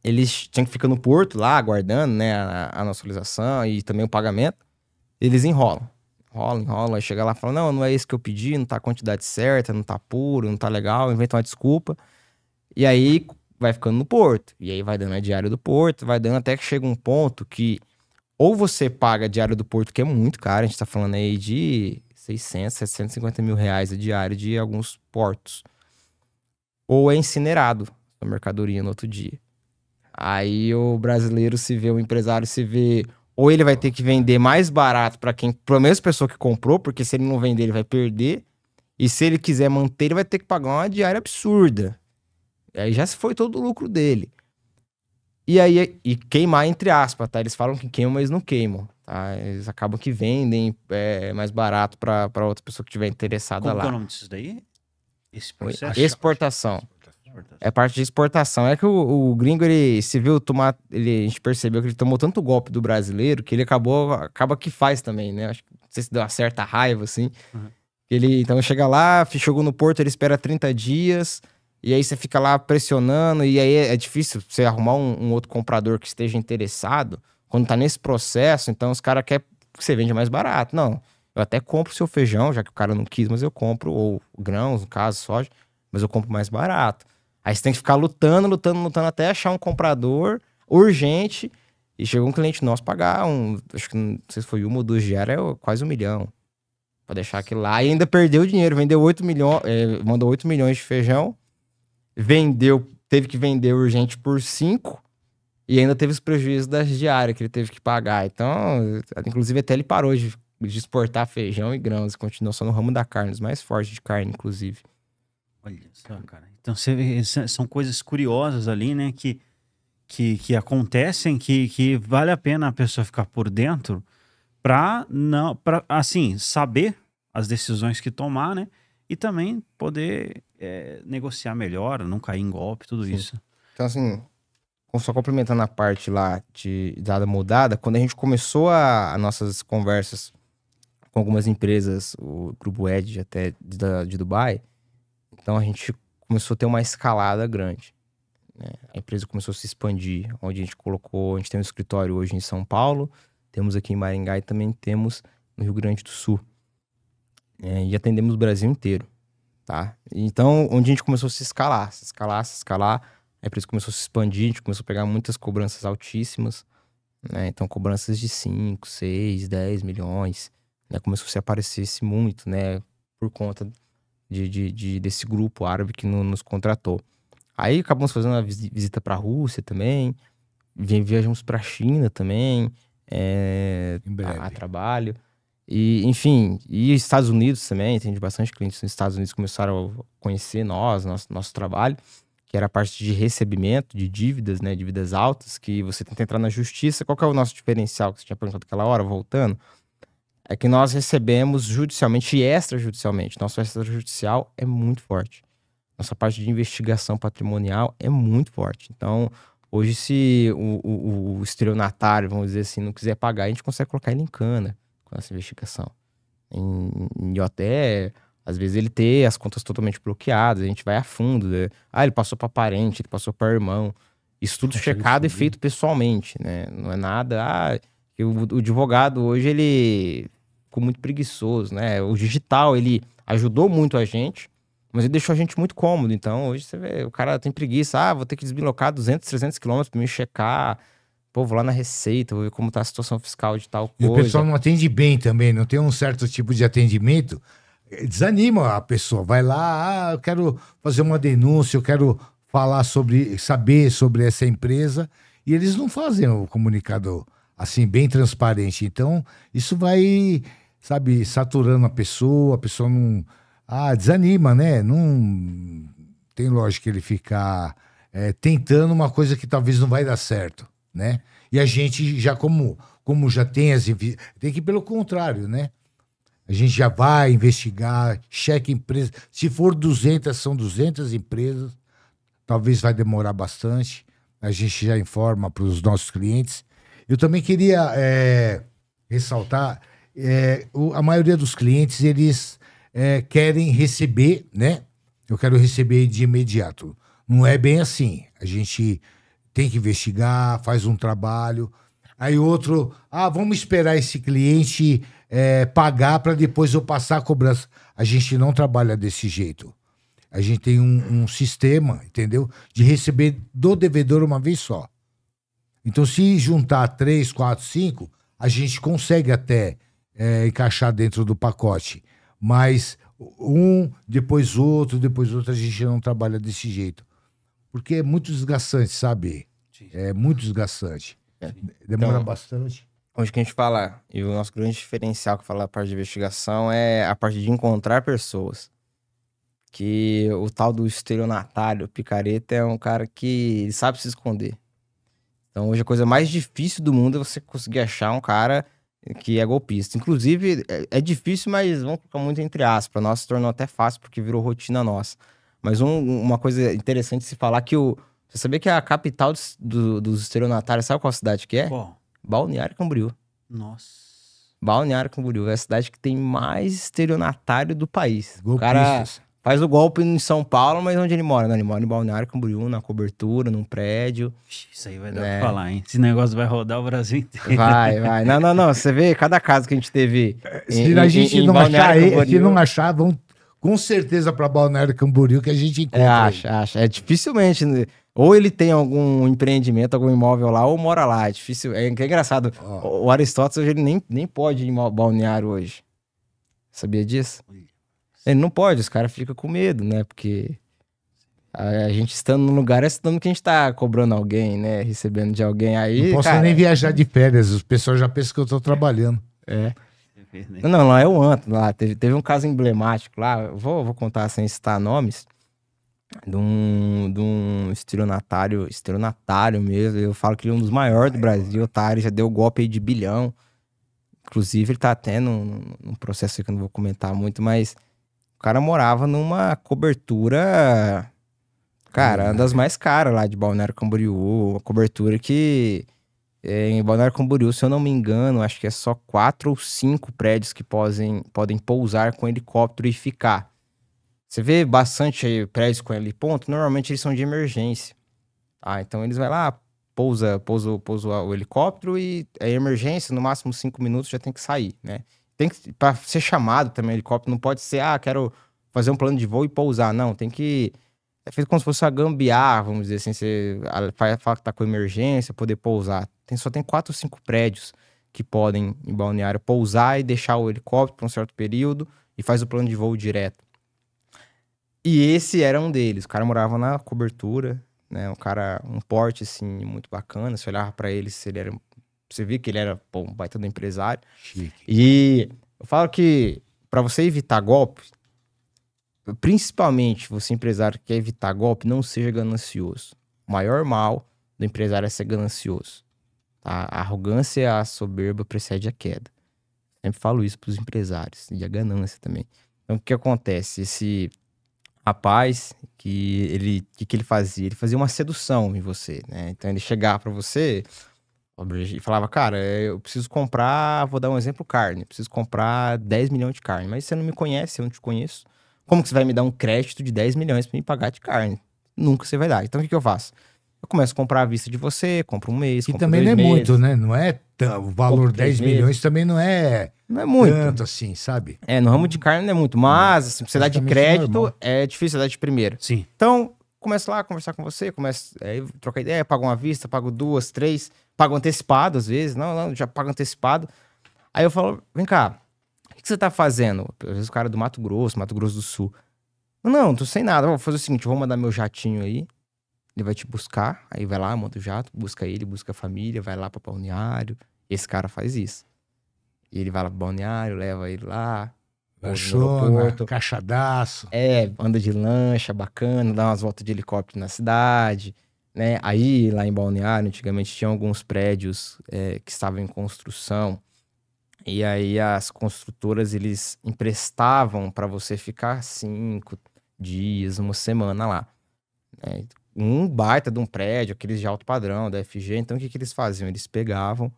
eles tinham que ficar no porto lá, aguardando, né, a nacionalização e também o pagamento. Eles enrolam, aí chega lá e fala: não é isso que eu pedi, não tá a quantidade certa, não tá puro, não tá legal, inventa uma desculpa. E aí vai ficando no porto, e aí vai dando a diária do porto, vai dando até que chega um ponto que ou você paga a diária do porto, que é muito caro, a gente tá falando aí de 600, 750 mil reais a diária de alguns portos, ou é incinerado a mercadoria no outro dia. Aí o brasileiro o empresário se vê, ou ele vai ter que vender mais barato para a mesma pessoa que comprou, porque se ele não vender, ele vai perder, e se ele quiser manter, ele vai ter que pagar uma diária absurda. E aí já se foi todo o lucro dele. E queimar, entre aspas, tá? Eles falam que queimam, mas não queimam, tá? Eles acabam que vendem mais barato para outra pessoa que estiver interessada lá. Qual é o nome disso daí? Esse processo? Exportação. É parte de exportação. É que o gringo, ele se viu tomar... a gente percebeu que ele tomou tanto golpe do brasileiro que ele acaba que faz também, né? Acho que não sei se deu uma certa raiva, assim. Uhum. Então chega lá, chegou no porto, ele espera 30 dias... E aí você fica lá pressionando, e aí é difícil você arrumar um outro comprador que esteja interessado quando tá nesse processo. Então os caras querem que você vende mais barato. Não, eu até compro o seu feijão, já que o cara não quis, mas eu compro, ou grãos, no caso, soja, mas eu compro mais barato. Aí você tem que ficar lutando até achar um comprador urgente. E chegou um cliente nosso pagar acho que não sei se foi 1 ou 2 diárias, quase 1 milhão. Pra deixar aquilo lá. E ainda perdeu dinheiro, vendeu 8 milhões, mandou 8 milhões de feijão. Teve que vender urgente por 5 e ainda teve os prejuízos das diárias que ele teve que pagar. Então, inclusive, até ele parou de exportar feijão e grãos, continuou só no ramo da carne, os mais fortes de carne, inclusive. Olha só, cara. Então, você vê, são coisas curiosas ali, né, que acontecem, que vale a pena a pessoa ficar por dentro pra, assim, saber as decisões que tomar, né, e também poder negociar melhor, não cair em golpe, tudo Sim. isso. Então, assim, só complementando a parte lá de dada mudada, quando a gente começou as nossas conversas com algumas empresas, o Grupo Edge até de Dubai, então a gente começou a ter uma escalada grande, né? A empresa começou a se expandir, onde a gente tem um escritório hoje em São Paulo, temos aqui em Maringá e também temos no Rio Grande do Sul. E atendemos o Brasil inteiro, tá? Então, onde a gente começou a se escalar, a empresa começou a se expandir, a gente começou a pegar muitas cobranças altíssimas, né? Então, cobranças de 5, 6, 10 milhões, né? Começou a se aparecesse muito, né? Por conta desse grupo árabe que nos contratou. Aí, acabamos fazendo uma visita para a Rússia também, viajamos para a China também, a trabalho. E, enfim, e Estados Unidos também, tem bastante clientes nos Estados Unidos que começaram a conhecer nosso trabalho, que era a parte de recebimento de dívidas, né, dívidas altas, que você tenta entrar na justiça. Qual que é o nosso diferencial que você tinha perguntado aquela hora, voltando? É que nós recebemos judicialmente e extrajudicialmente. Nosso extrajudicial é muito forte. Nossa parte de investigação patrimonial é muito forte. Então, hoje, se o estelionatário, vamos dizer assim, não quiser pagar, a gente consegue colocar ele em cana com essa investigação. E até, às vezes, ele ter as contas totalmente bloqueadas, a gente vai a fundo, né? Ele passou para parente, ele passou para irmão. Isso tudo checado e feito pessoalmente, né? Não é nada... o advogado hoje, ele ficou muito preguiçoso, né? O digital, ele ajudou muito a gente, mas ele deixou a gente muito cômodo. Então, hoje você vê, o cara tem preguiça. Vou ter que desbloquear 200, 300 quilômetros para me checar Pô, vou lá na Receita, vou ver como tá a situação fiscal de tal E coisa. o pessoal não atende bem também, não tem um certo tipo de atendimento. Desanima a pessoa. Vai lá, eu quero fazer uma denúncia, eu quero saber sobre essa empresa. E eles não fazem o comunicado assim, bem transparente. Então, isso vai, sabe, saturando a pessoa não. Desanima, né? Não tem lógica ele ficar tentando uma coisa que talvez não vai dar certo, né? E a gente já, como já tem tem que ir pelo contrário, né? A gente já vai investigar, checa empresa. Se for 200, são 200 empresas. Talvez vai demorar bastante. A gente já informa para os nossos clientes. Eu também queria ressaltar, a maioria dos clientes, eles querem receber, né? Eu quero receber de imediato. Não é bem assim. A gente tem que investigar, faz um trabalho. Aí outro, vamos esperar esse cliente pagar para depois eu passar a cobrança. A gente não trabalha desse jeito. A gente tem um sistema, entendeu? De receber do devedor uma vez só. Então, se juntar 3, 4, 5, a gente consegue até encaixar dentro do pacote. Mas depois outro, a gente não trabalha desse jeito. Porque é muito desgastante, sabe? Sim. É muito desgastante. Demora bastante. Hoje que a gente fala, e o nosso grande diferencial que fala a parte de investigação é a parte de encontrar pessoas. Que o tal do estelionatário, picareta, é um cara que sabe se esconder. Então hoje a coisa mais difícil do mundo é você conseguir achar um cara que é golpista. Inclusive, é difícil, mas vamos colocar muito entre aspas. Para nós se tornou até fácil, porque virou rotina nossa. Mas uma coisa interessante se falar que você sabia que a capital dos estelionatários, sabe qual cidade que é? Bom. Balneário Camboriú. Nossa. Balneário Camboriú é a cidade que tem mais estelionatário do país. Golpistas. O cara faz o golpe em São Paulo, mas onde ele mora? Não, ele mora em Balneário Camboriú, na cobertura, num prédio. Isso aí vai dar pra falar, hein? Esse negócio vai rodar o Brasil inteiro. Vai. Não. Você vê cada caso que a gente teve. Se a gente não achar, vão com certeza pra Balneário Camboriú que a gente encontra. Acha. É dificilmente. Ou ele tem algum empreendimento, algum imóvel lá, ou mora lá. É difícil. É engraçado. O Aristóteles hoje ele nem pode ir em Balneário hoje. Sabia disso? Ele não pode, os caras ficam com medo, né? Porque a gente estando no lugar é estando que a gente tá cobrando alguém, né? Recebendo de alguém aí. Não posso nem viajar de férias, os pessoal já pensam que eu tô trabalhando. Não, lá é o antro. Lá teve um caso emblemático lá. Vou contar sem citar nomes. De um estelionatário mesmo. Eu falo que ele é um dos maiores do Brasil. Otário, já deu golpe aí de bilhão. Inclusive, ele tá até num processo que eu não vou comentar muito, mas o cara morava numa cobertura, cara, uma das mais caras lá de Balneário Camboriú. Uma cobertura que, em Balneário Camboriú, se eu não me engano, acho que é só 4 ou 5 prédios que podem pousar com helicóptero e ficar. Você vê bastante prédios com heliponto, normalmente eles são de emergência. Então eles vão lá, pousa o helicóptero e é emergência, no máximo 5 minutos já tem que sair, né? Pra ser chamado também o helicóptero, não pode ser, quero fazer um plano de voo e pousar. Não, tem que... É feito como se fosse uma gambiarra, vamos dizer assim. Você fala que tá com emergência, poder pousar. Só tem 4 ou 5 prédios que podem, em Balneário, pousar e deixar o helicóptero por um certo período e faz o plano de voo direto. E esse era um deles. O cara morava na cobertura, né? Um porte, assim, muito bacana. Você olhava pra ele, você via que ele era um baita do empresário. Chique. E eu falo que pra você evitar golpe, principalmente você empresário que quer evitar golpe, não seja ganancioso. O maior mal do empresário é ser ganancioso. Tá? A arrogância e a soberba precede a queda. Sempre falo isso pros empresários. E a ganância também. Então o que acontece? Esse rapaz, que ele fazia? Ele fazia uma sedução em você, né? Então ele chegava pra você e falava, cara, eu preciso comprar, vou dar um exemplo, carne. Eu preciso comprar 10 milhões de carne. Mas você não me conhece, eu não te conheço. Como que você vai me dar um crédito de 10 milhões pra me pagar de carne? Nunca você vai dar. Então o que eu faço? Eu começo a comprar à vista de você, compro um mês, Que compro também 2 não é meses. muito, né? Não é o valor 10 milhões também não é muito. tanto assim, sabe? No ramo de carne não é muito, mas assim, pra você dar de crédito normal. é difícil dar de primeira. Sim. Então, começo lá a conversar com você, trocar ideia, pago uma vista, pago 2, 3, pago antecipado às vezes. Não, já pago antecipado. Aí eu falo, vem cá, o que você tá fazendo? Às vezes o cara é do Mato Grosso do Sul. Não, tô sem nada. Vou fazer o seguinte, vou mandar meu jatinho aí. Ele vai te buscar. Aí vai lá, monta o jato, busca ele, busca a família, vai lá pra Balneário. Esse cara faz isso. E ele vai lá pro Balneário, leva ele lá. Lanchona, caixadaço. Anda de lancha, bacana, dá umas voltas de helicóptero na cidade, né? Aí, lá em Balneário, antigamente tinha alguns prédios que estavam em construção. E aí as construtoras, eles emprestavam para você ficar 5 dias, uma semana lá. Né? Um baita de um prédio, aqueles de alto padrão, da FG. Então, o que eles faziam? Eles pegavam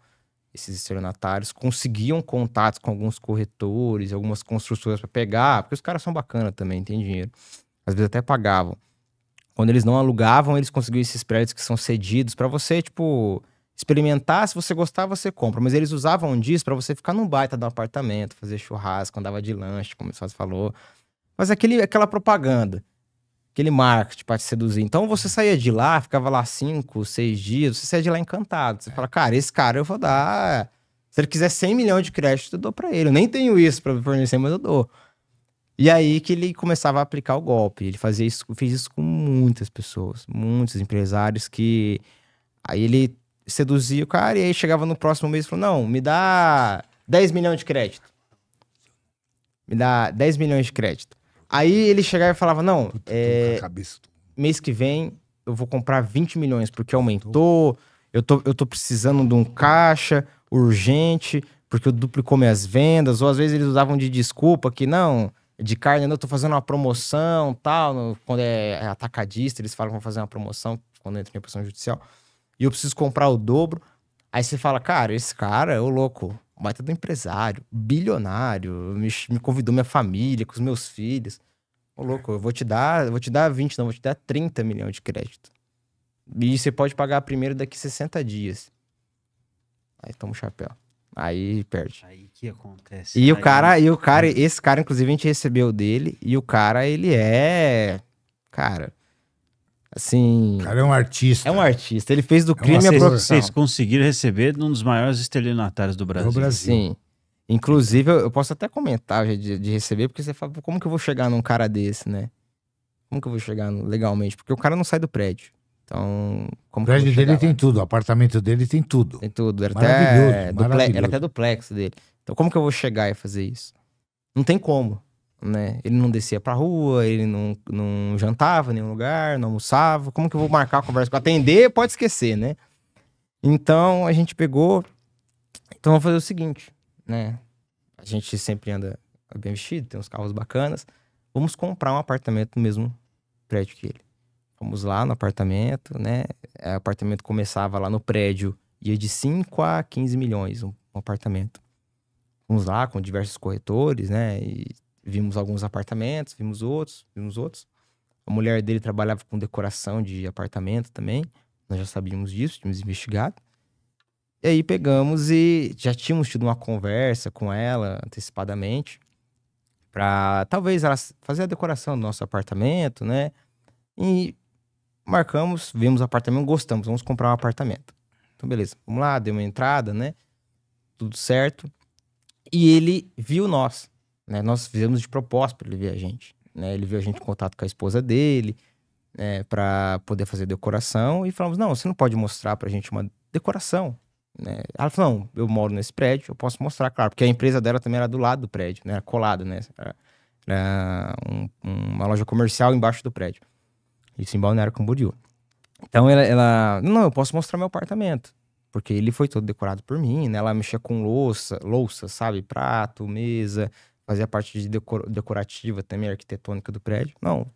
esses estelionatários, conseguiam contatos com alguns corretores, algumas construtoras para pegar, porque os caras são bacanas também, tem dinheiro. Às vezes até pagavam. Quando eles não alugavam, eles conseguiam esses prédios que são cedidos para você, tipo, experimentar. Se você gostar, você compra. Mas eles usavam disso para você ficar num baita de um apartamento, fazer churrasco, andava de lanche, como você falou. Mas aquela propaganda, aquele marketing para te seduzir. Então você saía de lá, ficava lá 5, 6 dias, você saía de lá encantado. Você fala, cara, esse cara eu vou dar. Se ele quiser 100 milhões de crédito, eu dou para ele. Eu nem tenho isso para fornecer, mas eu dou. E aí que ele começava a aplicar o golpe. Ele fez isso com muitas pessoas, muitos empresários que... Aí ele seduzia o cara e aí chegava no próximo mês e falou, não, me dá 10 milhões de crédito. Me dá 10 milhões de crédito. Aí ele chegava e falava, não, mês que vem eu vou comprar 20 milhões, porque aumentou, eu tô precisando de um caixa urgente, porque eu duplicou minhas vendas, ou às vezes eles usavam de desculpa que não... De carne, eu tô fazendo uma promoção, tal, quando é atacadista, eles falam que vão fazer uma promoção, quando entra em repressão judicial, e eu preciso comprar o dobro. Aí você fala, cara, esse cara é o louco, baita do empresário, bilionário, me convidou minha família, com os meus filhos. Ô louco, eu vou te dar 20, não, vou te dar 30 milhões de crédito. E você pode pagar primeiro daqui 60 dias. Aí toma o chapéu. Aí perde. Aí que acontece. E o cara, esse cara, inclusive, a gente recebeu dele, e o cara, ele é... Cara, assim... O cara é um artista. É um artista. Ele fez do crime a profissão. Vocês conseguiram receber um dos maiores estelionatários do Brasil. Sim. Inclusive, eu posso até comentar de receber, porque você fala, como que eu vou chegar num cara desse, né? Como que eu vou chegar legalmente? Porque o cara não sai do prédio. Então, como o prédio dele tem tudo, o apartamento dele tem tudo. Tem tudo. Era até duplex dele. Então, como que eu vou chegar e fazer isso? Não tem como, né? Ele não descia pra rua, ele não jantava em nenhum lugar, não almoçava. Como que eu vou marcar a conversa? Pra atender, pode esquecer, né? Então, a gente pegou... Então, vamos fazer o seguinte, né? A gente sempre anda bem vestido, tem uns carros bacanas. Vamos comprar um apartamento no mesmo prédio que ele. Fomos lá no apartamento, né? O apartamento começava lá no prédio, ia de 5 a 15 milhões um apartamento. Fomos lá com diversos corretores, né? E vimos alguns apartamentos, vimos outros. A mulher dele trabalhava com decoração de apartamento também. Nós já sabíamos disso, tínhamos investigado. E aí pegamos e já tínhamos tido uma conversa com ela antecipadamente para talvez ela fazer a decoração do nosso apartamento, né? E marcamos, vimos o apartamento, gostamos, vamos comprar um apartamento. Então, beleza, vamos lá, deu uma entrada, né? Tudo certo. E ele viu nós, né? Nós fizemos de propósito para ele ver a gente, né? Ele viu a gente em contato com a esposa dele, né? Para poder fazer decoração. E falamos, não, você não pode mostrar pra gente uma decoração, né? Ela falou, não, eu moro nesse prédio, eu posso mostrar, claro. Porque a empresa dela também era do lado do prédio, né? Era colada, né? Era uma loja comercial embaixo do prédio. Isso em Balneário Camboriú. Então ela... Não, eu posso mostrar meu apartamento. Porque ele foi todo decorado por mim, né? Ela mexia com louça, sabe? Prato, mesa. Fazia parte de decorativa também, arquitetônica do prédio. Não,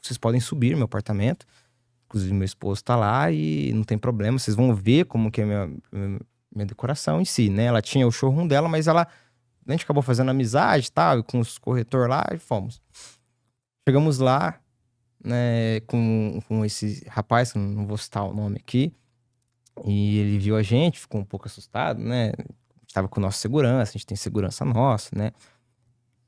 vocês podem subir meu apartamento. Inclusive meu esposo tá lá e não tem problema. Vocês vão ver como que é minha decoração em si, né? Ela tinha o showroom dela, mas a gente acabou fazendo amizade e tal, com os corretores lá e fomos. Chegamos lá, né, com esse rapaz, que não vou citar o nome aqui, e ele viu a gente, ficou um pouco assustado, né? Estava com nossa segurança, a gente tem segurança nossa, né?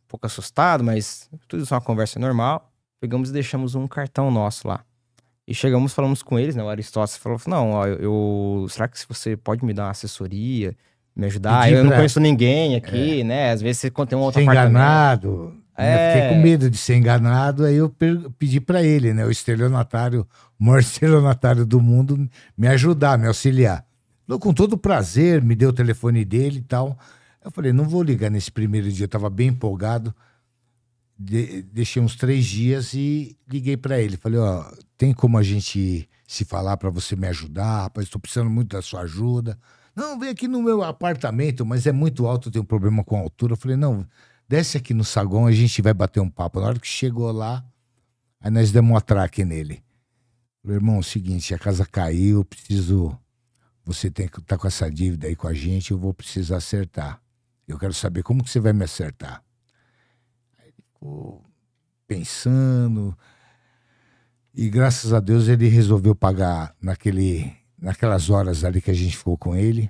Um pouco assustado, mas tudo isso é uma conversa normal. Pegamos e deixamos um cartão nosso lá. E falamos com eles, né? O Aristóteles falou, não, ó, será que você pode me dar uma assessoria, me ajudar? Pedir Eu não pra- conheço ninguém aqui, né? Às vezes você tem um outro Ser apartamento. enganado. Né? Fiquei com medo de ser enganado, aí eu pedi pra ele, né? O estelionatário, o maior estelionatário do mundo, me ajudar, me auxiliar. Falou, com todo prazer, me deu o telefone dele e tal. Eu falei, não vou ligar nesse primeiro dia, eu tava bem empolgado. Deixei uns 3 dias e liguei pra ele. Falei, ó, tem como a gente se falar pra você me ajudar? Rapaz, estou precisando muito da sua ajuda. Não, vem aqui no meu apartamento, mas é muito alto, eu tenho um problema com a altura. Eu falei, não, desce aqui no saguão, a gente vai bater um papo. Na hora que chegou lá, aí nós demos um atraque nele. Falei, irmão, é o seguinte, a casa caiu, preciso... Você tem que estar com essa dívida aí com a gente, eu vou precisar acertar. Eu quero saber como que você vai me acertar. Ficou pensando, e graças a Deus ele resolveu pagar naquelas horas ali que a gente ficou com ele.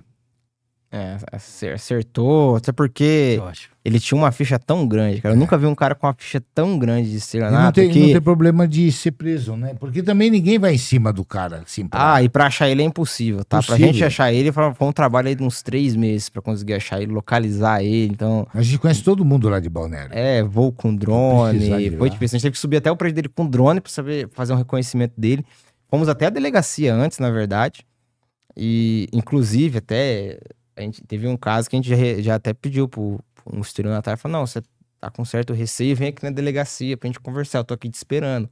Acertou, até porque Eu acho. ele tinha uma ficha tão grande, cara. Eu nunca vi um cara com uma ficha tão grande de E não estelionato tem, que... não tem problema de ser preso, né? Porque também ninguém vai em cima do cara, assim, E pra achar ele é impossível, tá? Pra Possível. gente achar ele, foi um trabalho aí de uns 3 meses pra conseguir achar ele, localizar ele, então... A gente conhece todo mundo lá de Balneário. Voo com precisar de drone, foi lá. difícil. A gente teve que subir até o prédio dele com drone pra saber fazer um reconhecimento dele. Fomos até a delegacia antes, na verdade. E, inclusive, até... A gente teve um caso que a gente já até pediu pro um estelionatário. Falou, não, você tá com certo receio, vem aqui na delegacia pra gente conversar. Eu tô aqui te esperando.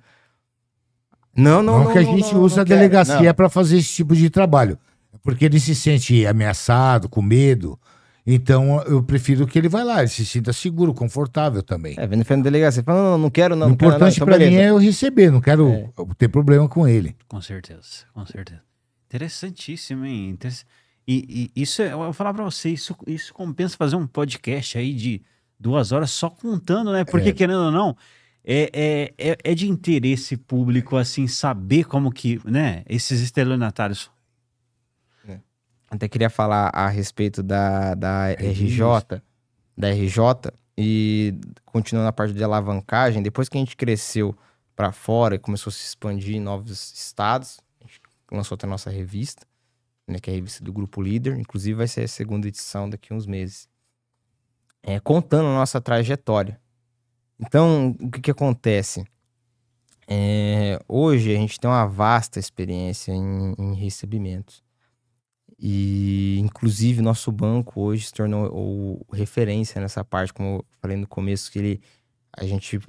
Não, que a gente usa a quero. delegacia Não. para fazer esse tipo de trabalho. Porque ele se sente ameaçado, com medo. Então eu prefiro que ele vá lá, ele se sinta seguro, confortável também. Vem na frente da delegacia. Fala, não quero, não. O não quero, importante então para mim beleza. é eu receber, não quero ter problema com ele. Com certeza, com certeza. Interessantíssimo, hein? E isso, eu vou falar pra você, isso compensa fazer um podcast aí de 2 horas só contando, né? Porque, querendo ou não, é de interesse público, assim, saber como que, né, esses estelionatários... Até queria falar a respeito da RJ, e continuando a parte de alavancagem, depois que a gente cresceu para fora e começou a se expandir em novos estados, a gente lançou até a nossa revista, né, que é a revista do Grupo Líder, inclusive vai ser a 2ª edição daqui a uns meses, contando a nossa trajetória. Então, o que acontece? Hoje a gente tem uma vasta experiência em recebimentos. E, inclusive, nosso banco hoje se tornou referência nessa parte, como eu falei no começo, que a gente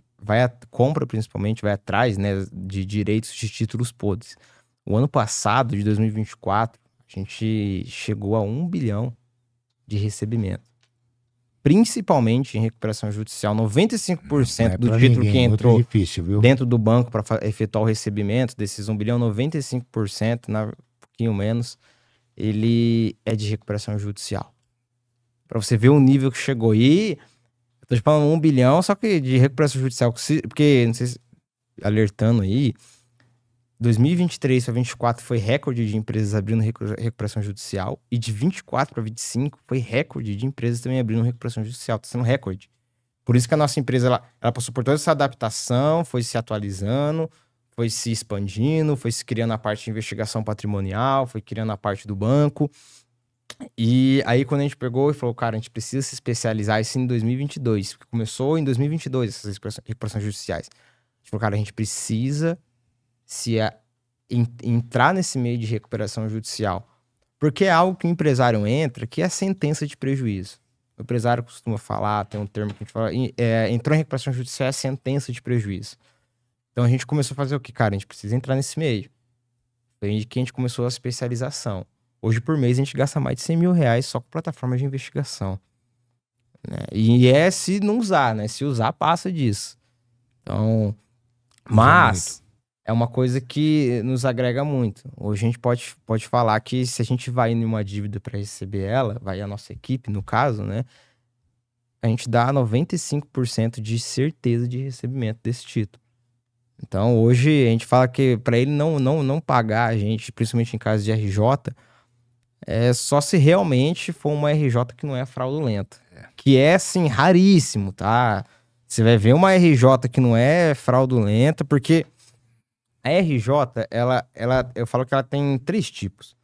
compra principalmente, vai atrás, né, de direitos de títulos podres. O ano passado, de 2024, a gente chegou a 1 bilhão de recebimento. Principalmente em recuperação judicial, 95% do título que entrou difícil, viu? dentro do banco para efetuar o recebimento desses 1 bilhão, 95%, um pouquinho menos, ele é de recuperação judicial. Pra você ver o nível que chegou. E eu tô te falando 1 bilhão, só que de recuperação judicial, porque, não sei se, alertando aí, 2023 para 2024 foi recorde de empresas abrindo recuperação judicial, e de 24 para 25 foi recorde de empresas também abrindo recuperação judicial. Tá sendo recorde. Por isso que a nossa empresa, ela passou por toda essa adaptação, foi se atualizando, foi se expandindo, foi se criando a parte de investigação patrimonial, foi criando a parte do banco. E aí, quando a gente pegou e falou, cara, a gente precisa se especializar isso em 2022, porque começou em 2022 essas recuperações judiciais. A gente falou, cara, a gente precisa entrar nesse meio de recuperação judicial, porque é algo que o empresário entra, que é sentença de prejuízo. O empresário costuma falar, tem um termo que a gente fala, entrou em recuperação judicial é sentença de prejuízo. Então a gente começou a fazer o que? Cara, a gente precisa entrar nesse meio. Foi aí que a gente começou a especialização. Hoje, por mês, a gente gasta mais de 100 mil reais só com plataformas de investigação. Né? E se não usar, né? Se usar, passa disso. Então, mas é uma coisa que nos agrega muito. Hoje a gente pode falar que se a gente vai em uma dívida para receber ela, vai a nossa equipe, no caso, né? A gente dá 95% de certeza de recebimento desse título. Então, hoje, a gente fala que para ele não pagar a gente, principalmente em caso de RJ, é só se realmente for uma RJ que não é fraudulenta. Que é, assim, raríssimo, tá? Você vai ver uma RJ que não é fraudulenta, porque A RJ, eu falo que ela tem 3 tipos.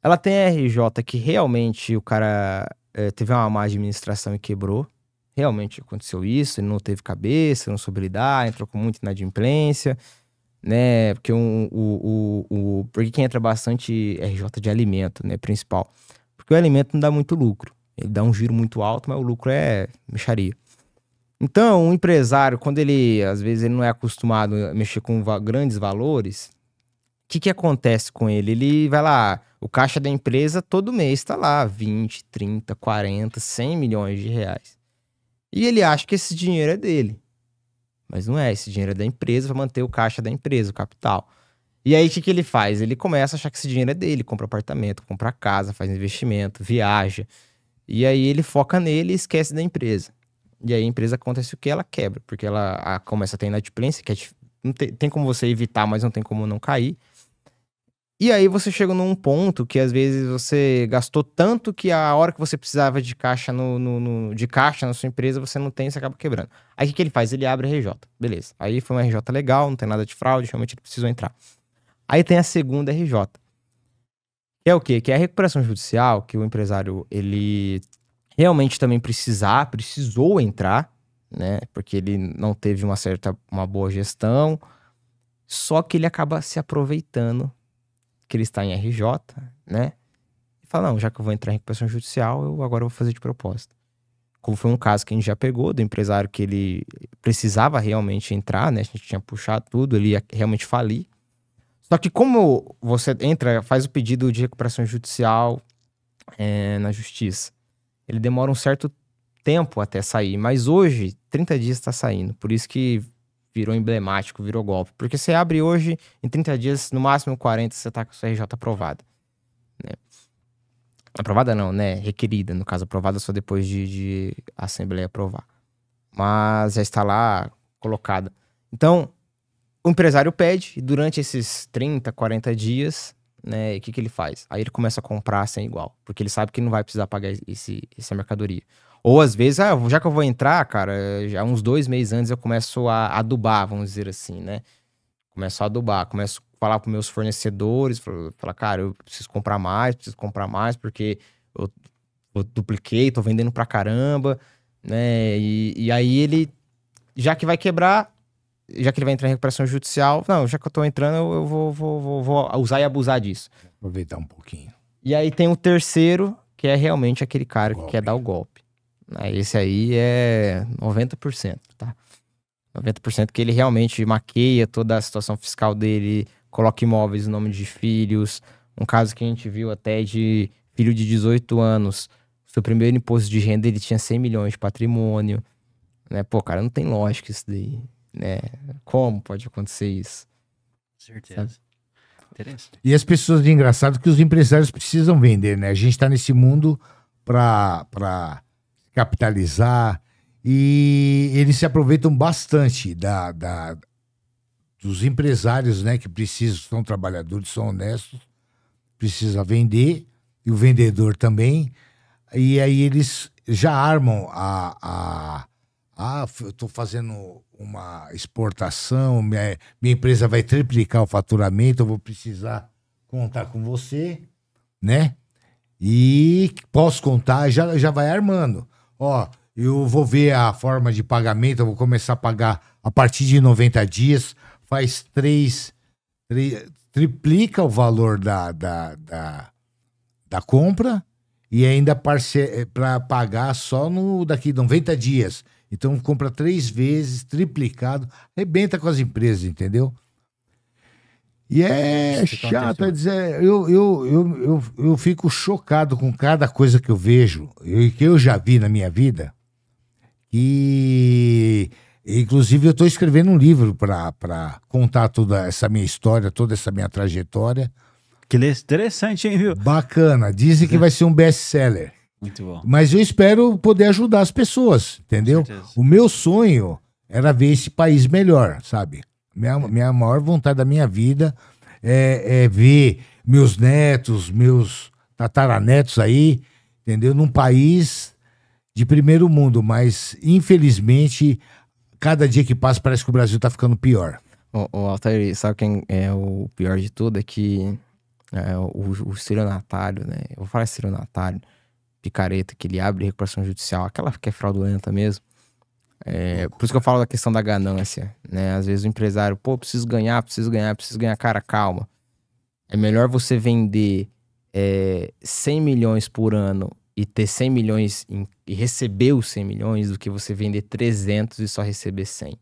Ela tem a RJ que realmente o cara teve uma má administração e quebrou. Realmente aconteceu isso, ele não teve cabeça, não soube lidar, entrou com muita inadimplência, né? Porque porque quem entra bastante RJ de alimento, né? Principal. Porque o alimento não dá muito lucro. Ele dá um giro muito alto, mas o lucro é mixaria. Então, um empresário, quando ele, às vezes, ele não é acostumado a mexer com grandes valores, o que acontece com ele? Ele vai lá, o caixa da empresa todo mês tá lá, 20, 30, 40, 100 milhões de reais. E ele acha que esse dinheiro é dele. Mas não é, esse dinheiro é da empresa para manter o caixa da empresa, o capital. E aí, o que ele faz? Ele começa a achar que esse dinheiro é dele, compra apartamento, compra casa, faz investimento, viaja. E aí ele foca nele e esquece da empresa. E aí a empresa acontece o que? Ela quebra, porque ela começa a ter inadimplência, que não tem como você evitar, mas não tem como não cair. E aí você chega num ponto que às vezes você gastou tanto que a hora que você precisava de caixa de caixa na sua empresa, você não tem e você acaba quebrando. Aí o que ele faz? Ele abre a RJ. Beleza. Aí foi uma RJ legal, não tem nada de fraude, realmente ele precisou entrar. Aí tem a segunda RJ. Que é o quê? Que é a recuperação judicial, que o empresário, ele realmente também precisou entrar, né? Porque ele não teve uma boa gestão, só que ele acaba se aproveitando que ele está em RJ, né? E fala, não, já que eu vou entrar em recuperação judicial, eu agora vou fazer de propósito. Como foi um caso que a gente já pegou, do empresário que ele precisava realmente entrar, né? A gente tinha puxado tudo, ele ia realmente falir. Só que como você entra, faz o pedido de recuperação judicial na justiça, ele demora um certo tempo até sair, mas hoje, 30 dias está saindo. Por isso que virou emblemático, virou golpe. Porque você abre hoje, em 30 dias, no máximo 40, você tá com a sua RJ aprovada. Né? Aprovada não, né? Requerida. No caso, aprovada só depois de a Assembleia aprovar. Mas já está lá colocada. Então, o empresário pede, e durante esses 30, 40 dias, né? O que ele faz? Aí ele começa a comprar sem igual. Porque ele sabe que não vai precisar pagar essa mercadoria. Ou às vezes, já que eu vou entrar, cara, já uns 2 meses antes eu começo a adubar, vamos dizer assim, né? Começo a adubar, começo a falar com meus fornecedores, falar, cara, eu preciso comprar mais, porque eu dupliquei, tô vendendo pra caramba, né? E aí ele, já que vai quebrar, já que ele vai entrar em recuperação judicial, não, já que eu tô entrando, eu vou usar e abusar disso. Aproveitar um pouquinho. E aí tem o terceiro, que é realmente aquele cara que quer dar o golpe. Esse aí é 90%, tá? 90% que ele realmente maqueia toda a situação fiscal dele, coloca imóveis no nome de filhos. Um caso que a gente viu até de filho de 18 anos. Seu primeiro imposto de renda, ele tinha 100 milhões de patrimônio. Né? Pô, cara, não tem lógica isso daí. Né? Como pode acontecer isso? Certeza. Interessante. E as pessoas, é engraçado que os empresários precisam vender, né? A gente está nesse mundo para capitalizar, e eles se aproveitam bastante dos empresários, né, que são trabalhadores, são honestos, precisa vender, e o vendedor também, e aí eles já armam eu estou fazendo uma exportação, minha empresa vai triplicar o faturamento, eu vou precisar contar com você, né? E posso contar, já vai armando. Ó, eu vou ver a forma de pagamento, eu vou começar a pagar a partir de 90 dias, faz triplica o valor da compra e ainda para pagar só daqui 90 dias. Então compra 3 vezes, triplicado, arrebenta com as empresas, entendeu? E é chato, eu fico chocado com cada coisa que eu vejo, que eu já vi na minha vida. E, inclusive, eu estou escrevendo um livro para contar toda essa minha história, toda essa minha trajetória. Que interessante, hein, viu? Bacana. Dizem que vai ser um best-seller. Muito bom. Mas eu espero poder ajudar as pessoas, entendeu? O meu sonho era ver esse país melhor, sabe? Minha maior vontade da minha vida é ver meus netos, meus tataranetos aí, entendeu? Num país de primeiro mundo, mas infelizmente cada dia que passa parece que o Brasil tá ficando pior. O Altair, sabe quem é o pior de tudo? É que o estelionatário, né? Eu vou falar estelionatário, picareta, que ele abre recuperação judicial, aquela que é fraudulenta mesmo. Por isso que eu falo da questão da ganância, né? Às vezes o empresário, pô, preciso ganhar. Cara, calma. É melhor você vender 100 milhões por ano e ter 100 milhões e receber os 100 milhões do que você vender 300 e só receber 100.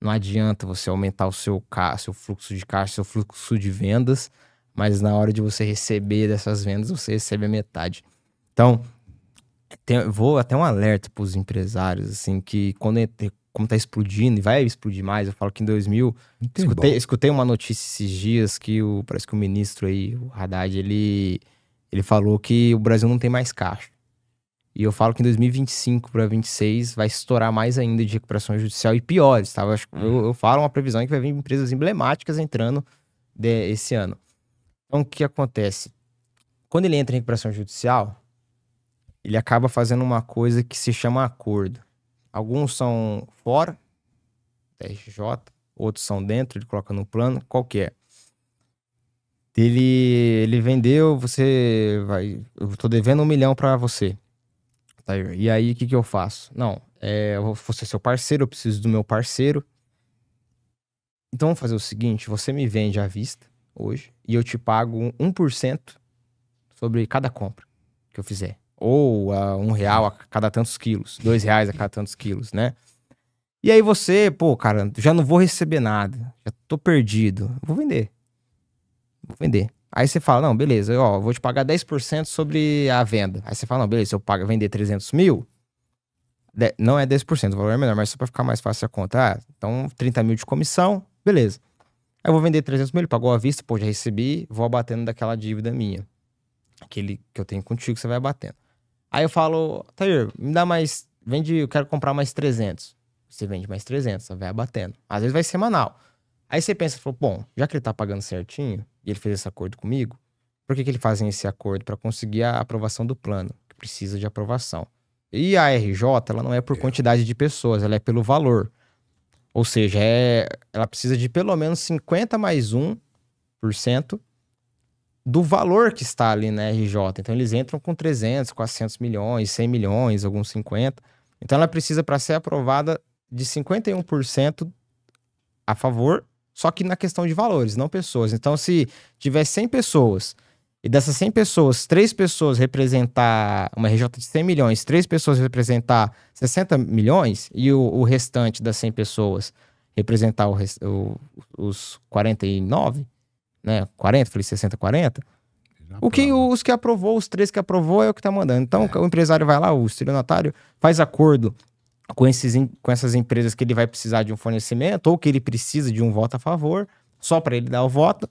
Não adianta você aumentar o seu fluxo de caixa, seu fluxo de vendas, mas na hora de você receber dessas vendas, você recebe a metade. Então, vou até um alerta para os empresários, assim, que como tá explodindo, e vai explodir mais, eu falo que em 2000... Escutei uma notícia esses dias que parece que o ministro aí, o Haddad, ele falou que o Brasil não tem mais caixa. E eu falo que em 2025 para 2026 vai estourar mais ainda de recuperação judicial e piores, tá? Eu falo uma previsão que vai vir empresas emblemáticas entrando esse ano. Então, o que acontece? Quando ele entra em recuperação judicial, ele acaba fazendo uma coisa que se chama acordo. Alguns são fora da RJ, outros são dentro, ele coloca no plano, qual que é? Ele vendeu, eu tô devendo 1 milhão para você. E aí, o que eu faço? Não, eu vou ser seu parceiro, eu preciso do meu parceiro. Então, vamos fazer o seguinte, você me vende à vista hoje e eu te pago 1% sobre cada compra que eu fizer. Ou R$1 a cada tantos quilos, R$2 a cada tantos quilos, né? E aí você, pô, cara, já não vou receber nada, já tô perdido, vou vender. Aí você fala, não, beleza, vou te pagar 10% sobre a venda. Aí você fala, não, beleza, se eu vender 300 mil, não é 10%, o valor é menor, mas só pra ficar mais fácil a conta. Então, 30 mil de comissão, beleza. Aí eu vou vender 300 mil, ele pagou à vista, pô, já recebi, vou abatendo daquela dívida minha. Aquele que eu tenho contigo, você vai abatendo. Aí eu falo, Tair, me dá mais, eu quero comprar mais 300. Você vende mais 300, você vai abatendo. Às vezes vai semanal. Aí você pensa, bom, já que ele tá pagando certinho, e ele fez esse acordo comigo, por que eles fazem esse acordo? Para conseguir a aprovação do plano, que precisa de aprovação. E a RJ, ela não é por quantidade de pessoas, ela é pelo valor. Ou seja, ela precisa de pelo menos 50 mais 1% do valor que está ali na RJ. Então, eles entram com 300, 400 milhões, 100 milhões, alguns 50. Então, ela precisa, para ser aprovada, de 51% a favor, só que na questão de valores, não pessoas. Então, se tiver 100 pessoas, e dessas 100 pessoas, 3 pessoas representar uma RJ de 100 milhões, 3 pessoas representar 60 milhões, e o restante das 100 pessoas representar os 49, né? 40, falei 60, 40. Os que aprovou, os 3 que aprovou é o que tá mandando. Então, o empresário vai lá, o estelionatário, faz acordo com essas empresas que ele vai precisar de um fornecimento ou que ele precisa de um voto a favor, só para ele dar o voto.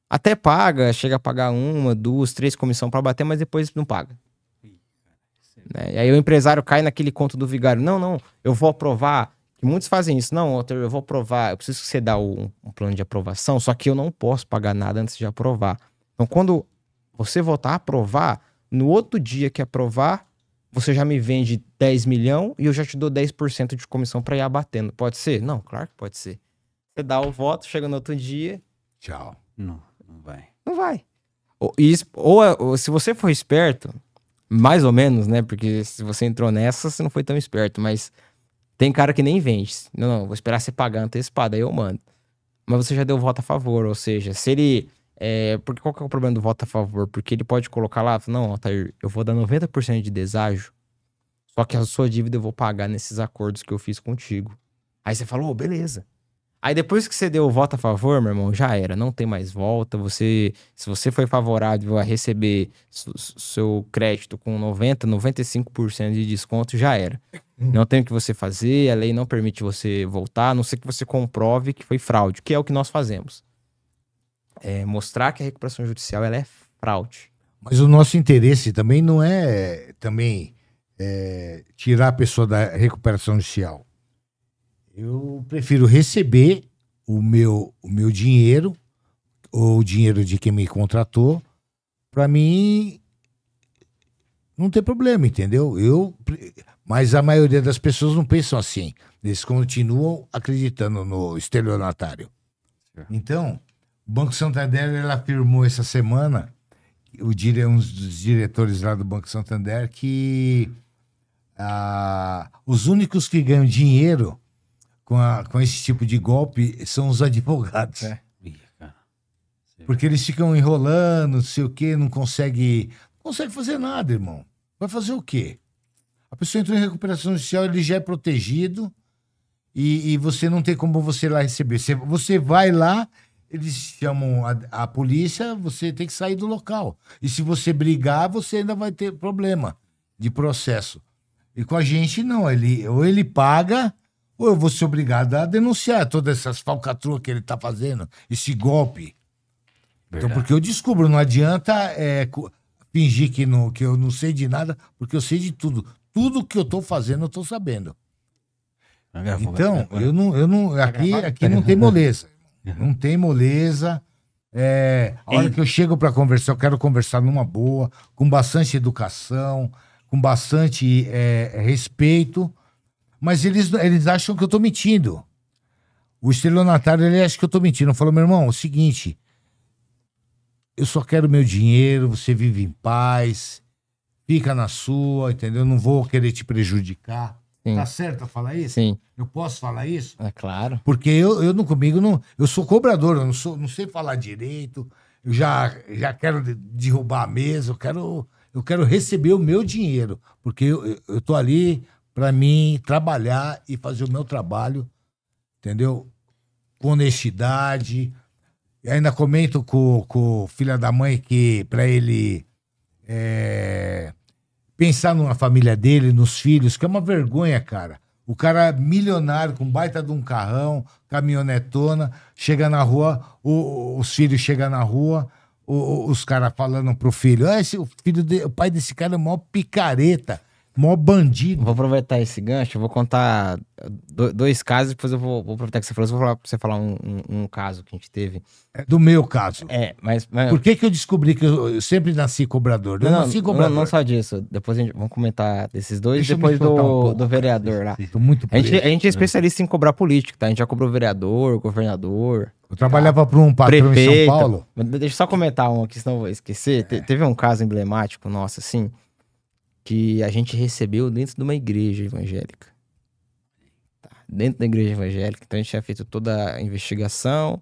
Até paga, chega a pagar 1, 2, 3 comissão para bater, mas depois não paga. Né? E aí o empresário cai naquele conto do vigário. Não, eu vou aprovar. E muitos fazem isso. Não, eu vou aprovar. Eu preciso que você dê um plano de aprovação, só que eu não posso pagar nada antes de aprovar. Então, quando você votar aprovar, no outro dia que aprovar, você já me vende 10 milhões e eu já te dou 10% de comissão para ir abatendo. Pode ser? Não, claro que pode ser. Você dá o voto, chega no outro dia... Tchau. Não vai. Não vai. Ou se você for esperto, mais ou menos, né? Porque se você entrou nessa, você não foi tão esperto. Mas tem cara que nem vende. Não, vou esperar você pagar antecipado, aí eu mando. Mas você já deu voto a favor. Ou seja, se ele... porque qual que é o problema do voto a favor? Porque ele pode colocar lá, não, Altair, eu vou dar 90% de deságio, só que a sua dívida eu vou pagar nesses acordos que eu fiz contigo. Aí você falou, beleza. Aí depois que você deu o voto a favor, meu irmão, já era, não tem mais volta. Se você foi favorável a receber seu crédito com 95% de desconto, já era. Não tem o que você fazer, a lei não permite você voltar, a não ser que você comprove que foi fraude, que é o que nós fazemos. Mostrar que a recuperação judicial ela é fraude. Mas o nosso interesse também não é tirar a pessoa da recuperação judicial. Eu prefiro receber o meu dinheiro, ou o dinheiro de quem me contratou, para mim não tem problema, entendeu? Mas a maioria das pessoas não pensam assim. Eles continuam acreditando no estelionatário. Então, o Banco Santander ele afirmou essa semana, um dos diretores lá do Banco Santander, que os únicos que ganham dinheiro com esse tipo de golpe são os advogados. Porque eles ficam enrolando, não sei o quê, não consegue fazer nada, irmão. Vai fazer o quê? A pessoa entrou em recuperação judicial, ele já é protegido e você não tem como você lá receber. Você vai lá, eles chamam a polícia, você tem que sair do local. E se você brigar, você ainda vai ter problema de processo. E com a gente, não. Ou ele paga, ou eu vou ser obrigado a denunciar todas essas falcatruas que ele tá fazendo, esse golpe. Verdade. Então, porque eu descubro, não adianta fingir que eu não sei de nada, porque eu sei de tudo. Tudo que eu tô fazendo, eu tô sabendo. Então, aqui não tem moleza. Não tem moleza. A hora que eu chego para conversar, eu quero conversar numa boa, com bastante educação, com bastante respeito. Mas eles acham que eu tô mentindo. O estelionatário, ele acha que eu tô mentindo. Eu falo, meu irmão, é o seguinte, eu só quero meu dinheiro, você vive em paz, fica na sua, entendeu? Não vou querer te prejudicar. Sim. Tá certo eu falar isso? Sim. Eu posso falar isso? É claro. Porque eu sou cobrador, eu não sei falar direito, eu já quero derrubar a mesa, eu quero receber o meu dinheiro, porque eu tô ali para mim trabalhar e fazer o meu trabalho, entendeu? Com honestidade. E ainda comento com o filho da mãe que para ele pensar na família dele, nos filhos, que é uma vergonha, cara. O cara milionário, com baita de um carrão, caminhonetona, chega na rua, os filhos chegam na rua, os caras falando pro filho, o pai desse cara é o maior picareta, maior bandido. Vou aproveitar esse gancho, eu vou contar dois casos, depois eu vou aproveitar que você falou, vou falar pra você falar um caso que a gente teve. Do meu caso. Mas por que eu descobri que eu sempre nasci cobrador? Eu nasci cobrador. Não só disso, depois vamos comentar desses dois, depois do vereador lá. Tô muito preso, a gente é especialista em cobrar político, tá? A gente já cobrou vereador, governador. Eu trabalhava para um patrão prefeito, em São Paulo. Deixa eu só comentar um aqui, senão eu vou esquecer. Teve um caso emblemático nosso, assim, que a gente recebeu dentro de uma igreja evangélica. Dentro da igreja evangélica. Então a gente tinha feito toda a investigação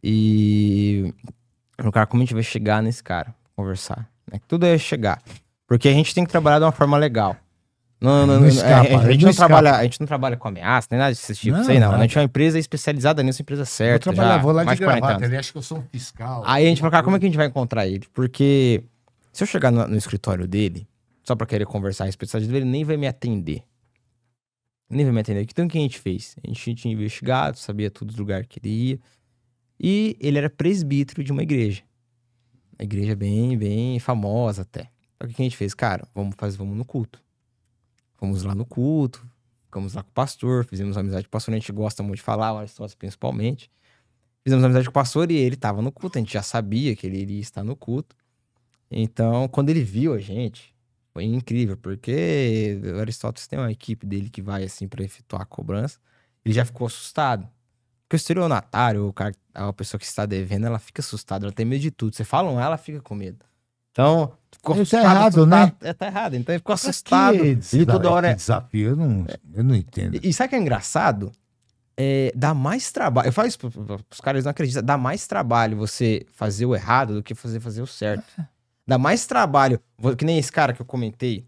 e o cara, como a gente vai chegar nesse cara, conversar, né? Tudo é chegar. Porque a gente tem que trabalhar de uma forma legal. Não escapa, a gente não trabalha com ameaça, nem nada desse tipo. Não. A gente é uma empresa especializada nisso, empresa certa. Vou lá de gravata, ele acha que eu sou um fiscal. Aí a gente fala, cara, como é que a gente vai encontrar ele? Porque se eu chegar no escritório dele, só pra querer conversar a respeito dele, ele nem vai me atender. Então o que a gente fez? A gente tinha investigado, sabia tudo do lugar que ele ia. E ele era presbítero de uma igreja. Uma igreja bem, bem famosa até. Então o que a gente fez? Cara, vamos no culto. Fomos lá no culto, ficamos lá com o pastor, fizemos amizade com o pastor, a gente gosta muito de falar, o Aristóteles principalmente. Fizemos amizade com o pastor e ele estava no culto, a gente já sabia que ele iria estar no culto. Então, quando ele viu a gente, foi incrível, porque o Aristóteles tem uma equipe dele que vai assim para efetuar a cobrança, ele já ficou assustado. Porque o estelionatário, a pessoa que está devendo, ela fica assustada, ela tem medo de tudo. Você fala ela fica com medo. Então, ficou assustado. Tá errado, né? Tá errado. Então ele ficou assustado. E toda hora desafio, eu não entendo. E sabe o que é engraçado? Dá mais trabalho. Eu falo isso pros caras, eles não acreditam. Dá mais trabalho você fazer o errado do que fazer o certo. Dá mais trabalho. Que nem esse cara que eu comentei.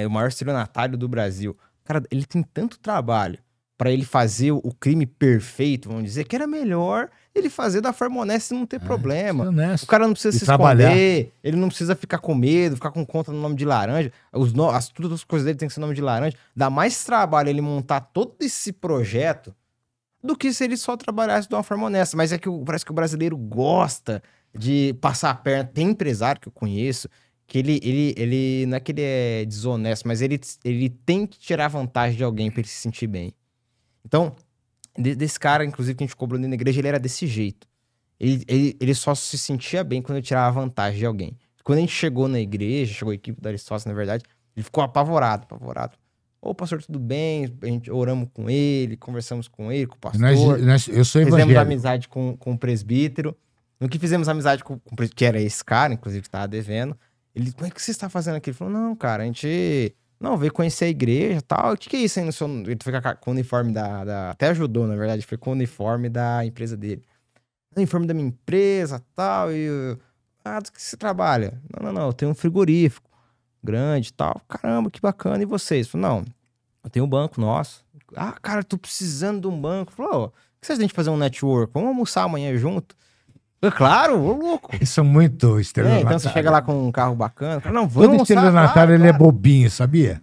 O maior estelionatário do Brasil. Cara, ele tem tanto trabalho pra ele fazer o crime perfeito, vamos dizer, que era melhor ele fazer da forma honesta e não ter problema. O cara não precisa se esconder, ele não precisa ficar com medo, ficar com conta no nome de laranja. Todas as coisas dele tem que ser nome de laranja. Dá mais trabalho ele montar todo esse projeto do que se ele só trabalhasse de uma forma honesta. Mas parece que o brasileiro gosta de passar a perna. Tem empresário que eu conheço que ele não é que ele é desonesto, mas ele tem que tirar vantagem de alguém pra ele se sentir bem. Então, desse cara, inclusive, que a gente cobrou dentro da igreja, ele era desse jeito. Ele só se sentia bem quando ele tirava vantagem de alguém. Quando a gente chegou na igreja, chegou a equipe da Aristóteles, na verdade, ele ficou apavorado. Ô, pastor, tudo bem? A gente oramos com ele, conversamos com ele, com o pastor. Eu sou evangélico. Fizemos amizade com o presbítero. No que fizemos amizade com o presbítero, que era esse cara, inclusive, que estava devendo. Ele, como é que você está fazendo aqui? Ele falou, não, cara, a gente... Não, veio conhecer a igreja e tal. O que é isso aí no seu... Ele foi com o uniforme da... Até ajudou, na verdade. Foi com o uniforme da empresa dele. O uniforme da minha empresa e tal. E... do que você trabalha? Não. Eu tenho um frigorífico grande e tal. Caramba, que bacana. E vocês? Falei, não, eu tenho um banco nosso. Cara, tô precisando de um banco. Falou, o que vocês têm de fazer um network? Vamos almoçar amanhã junto? Claro, ô louco. Eles são muito estelionatários. Então você chega lá com um carro bacana. Fala, não, todo estelionatário, ele é bobinho, sabia?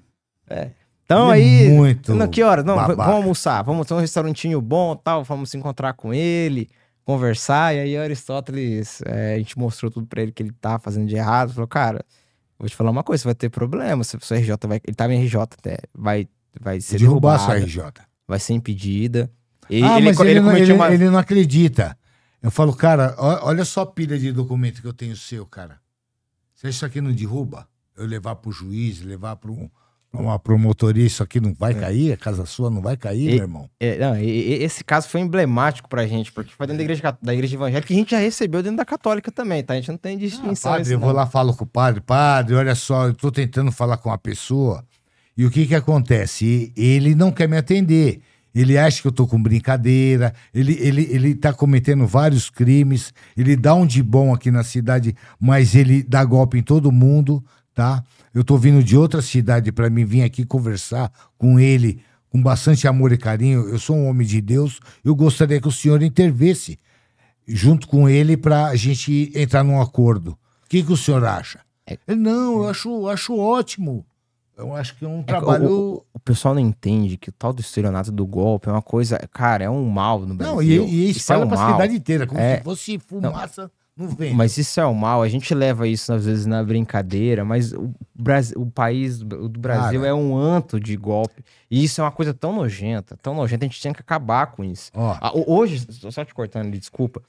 Então ele aí... É muito que horas? Não, babaca. vamos almoçar. Vamos ter um restaurantinho bom tal. Vamos se encontrar com ele, conversar. E aí Aristóteles, a gente mostrou tudo pra ele que ele tá fazendo de errado. Falou, cara, vou te falar uma coisa, você vai ter problema. Se o RJ vai... Ele tava em RJ até. Vai ser derrubar derrubado. a RJ. Vai ser impedida. Mas ele não acredita. Eu falo, cara, olha só a pilha de documento que eu tenho seu, cara. Se isso aqui não derruba, eu levar pro juiz, levar pra uma promotoria, isso aqui não vai cair? A casa sua não vai cair, meu irmão? Esse caso foi emblemático pra gente, porque foi dentro da igreja evangélica, que a gente já recebeu dentro da católica também, tá? A gente não tem distinção. Padre, eu vou lá, falo com o padre, olha só, eu tô tentando falar com uma pessoa, e o que acontece? Ele não quer me atender. Ele acha que eu tô com brincadeira, ele tá cometendo vários crimes, ele dá um de bom aqui na cidade, mas ele dá golpe em todo mundo, tá? Eu tô vindo de outra cidade para mim vir aqui conversar com ele com bastante amor e carinho. Eu sou um homem de Deus, eu gostaria que o senhor intervesse junto com ele pra gente entrar num acordo. O que o senhor acha? Ele, não, eu acho ótimo. Eu acho que é um trabalho... O pessoal não entende que o tal do estelionato do golpe é uma coisa... Cara, é um mal no Brasil. Não, e espalha pra mal. cidade inteira, como se fosse fumaça no vento. Mas isso é um mal. A gente leva isso, às vezes, na brincadeira, mas o país do Brasil, cara, é um anto de golpe. E isso é uma coisa tão nojenta, a gente tem que acabar com isso. Hoje, só te cortando ali, desculpa.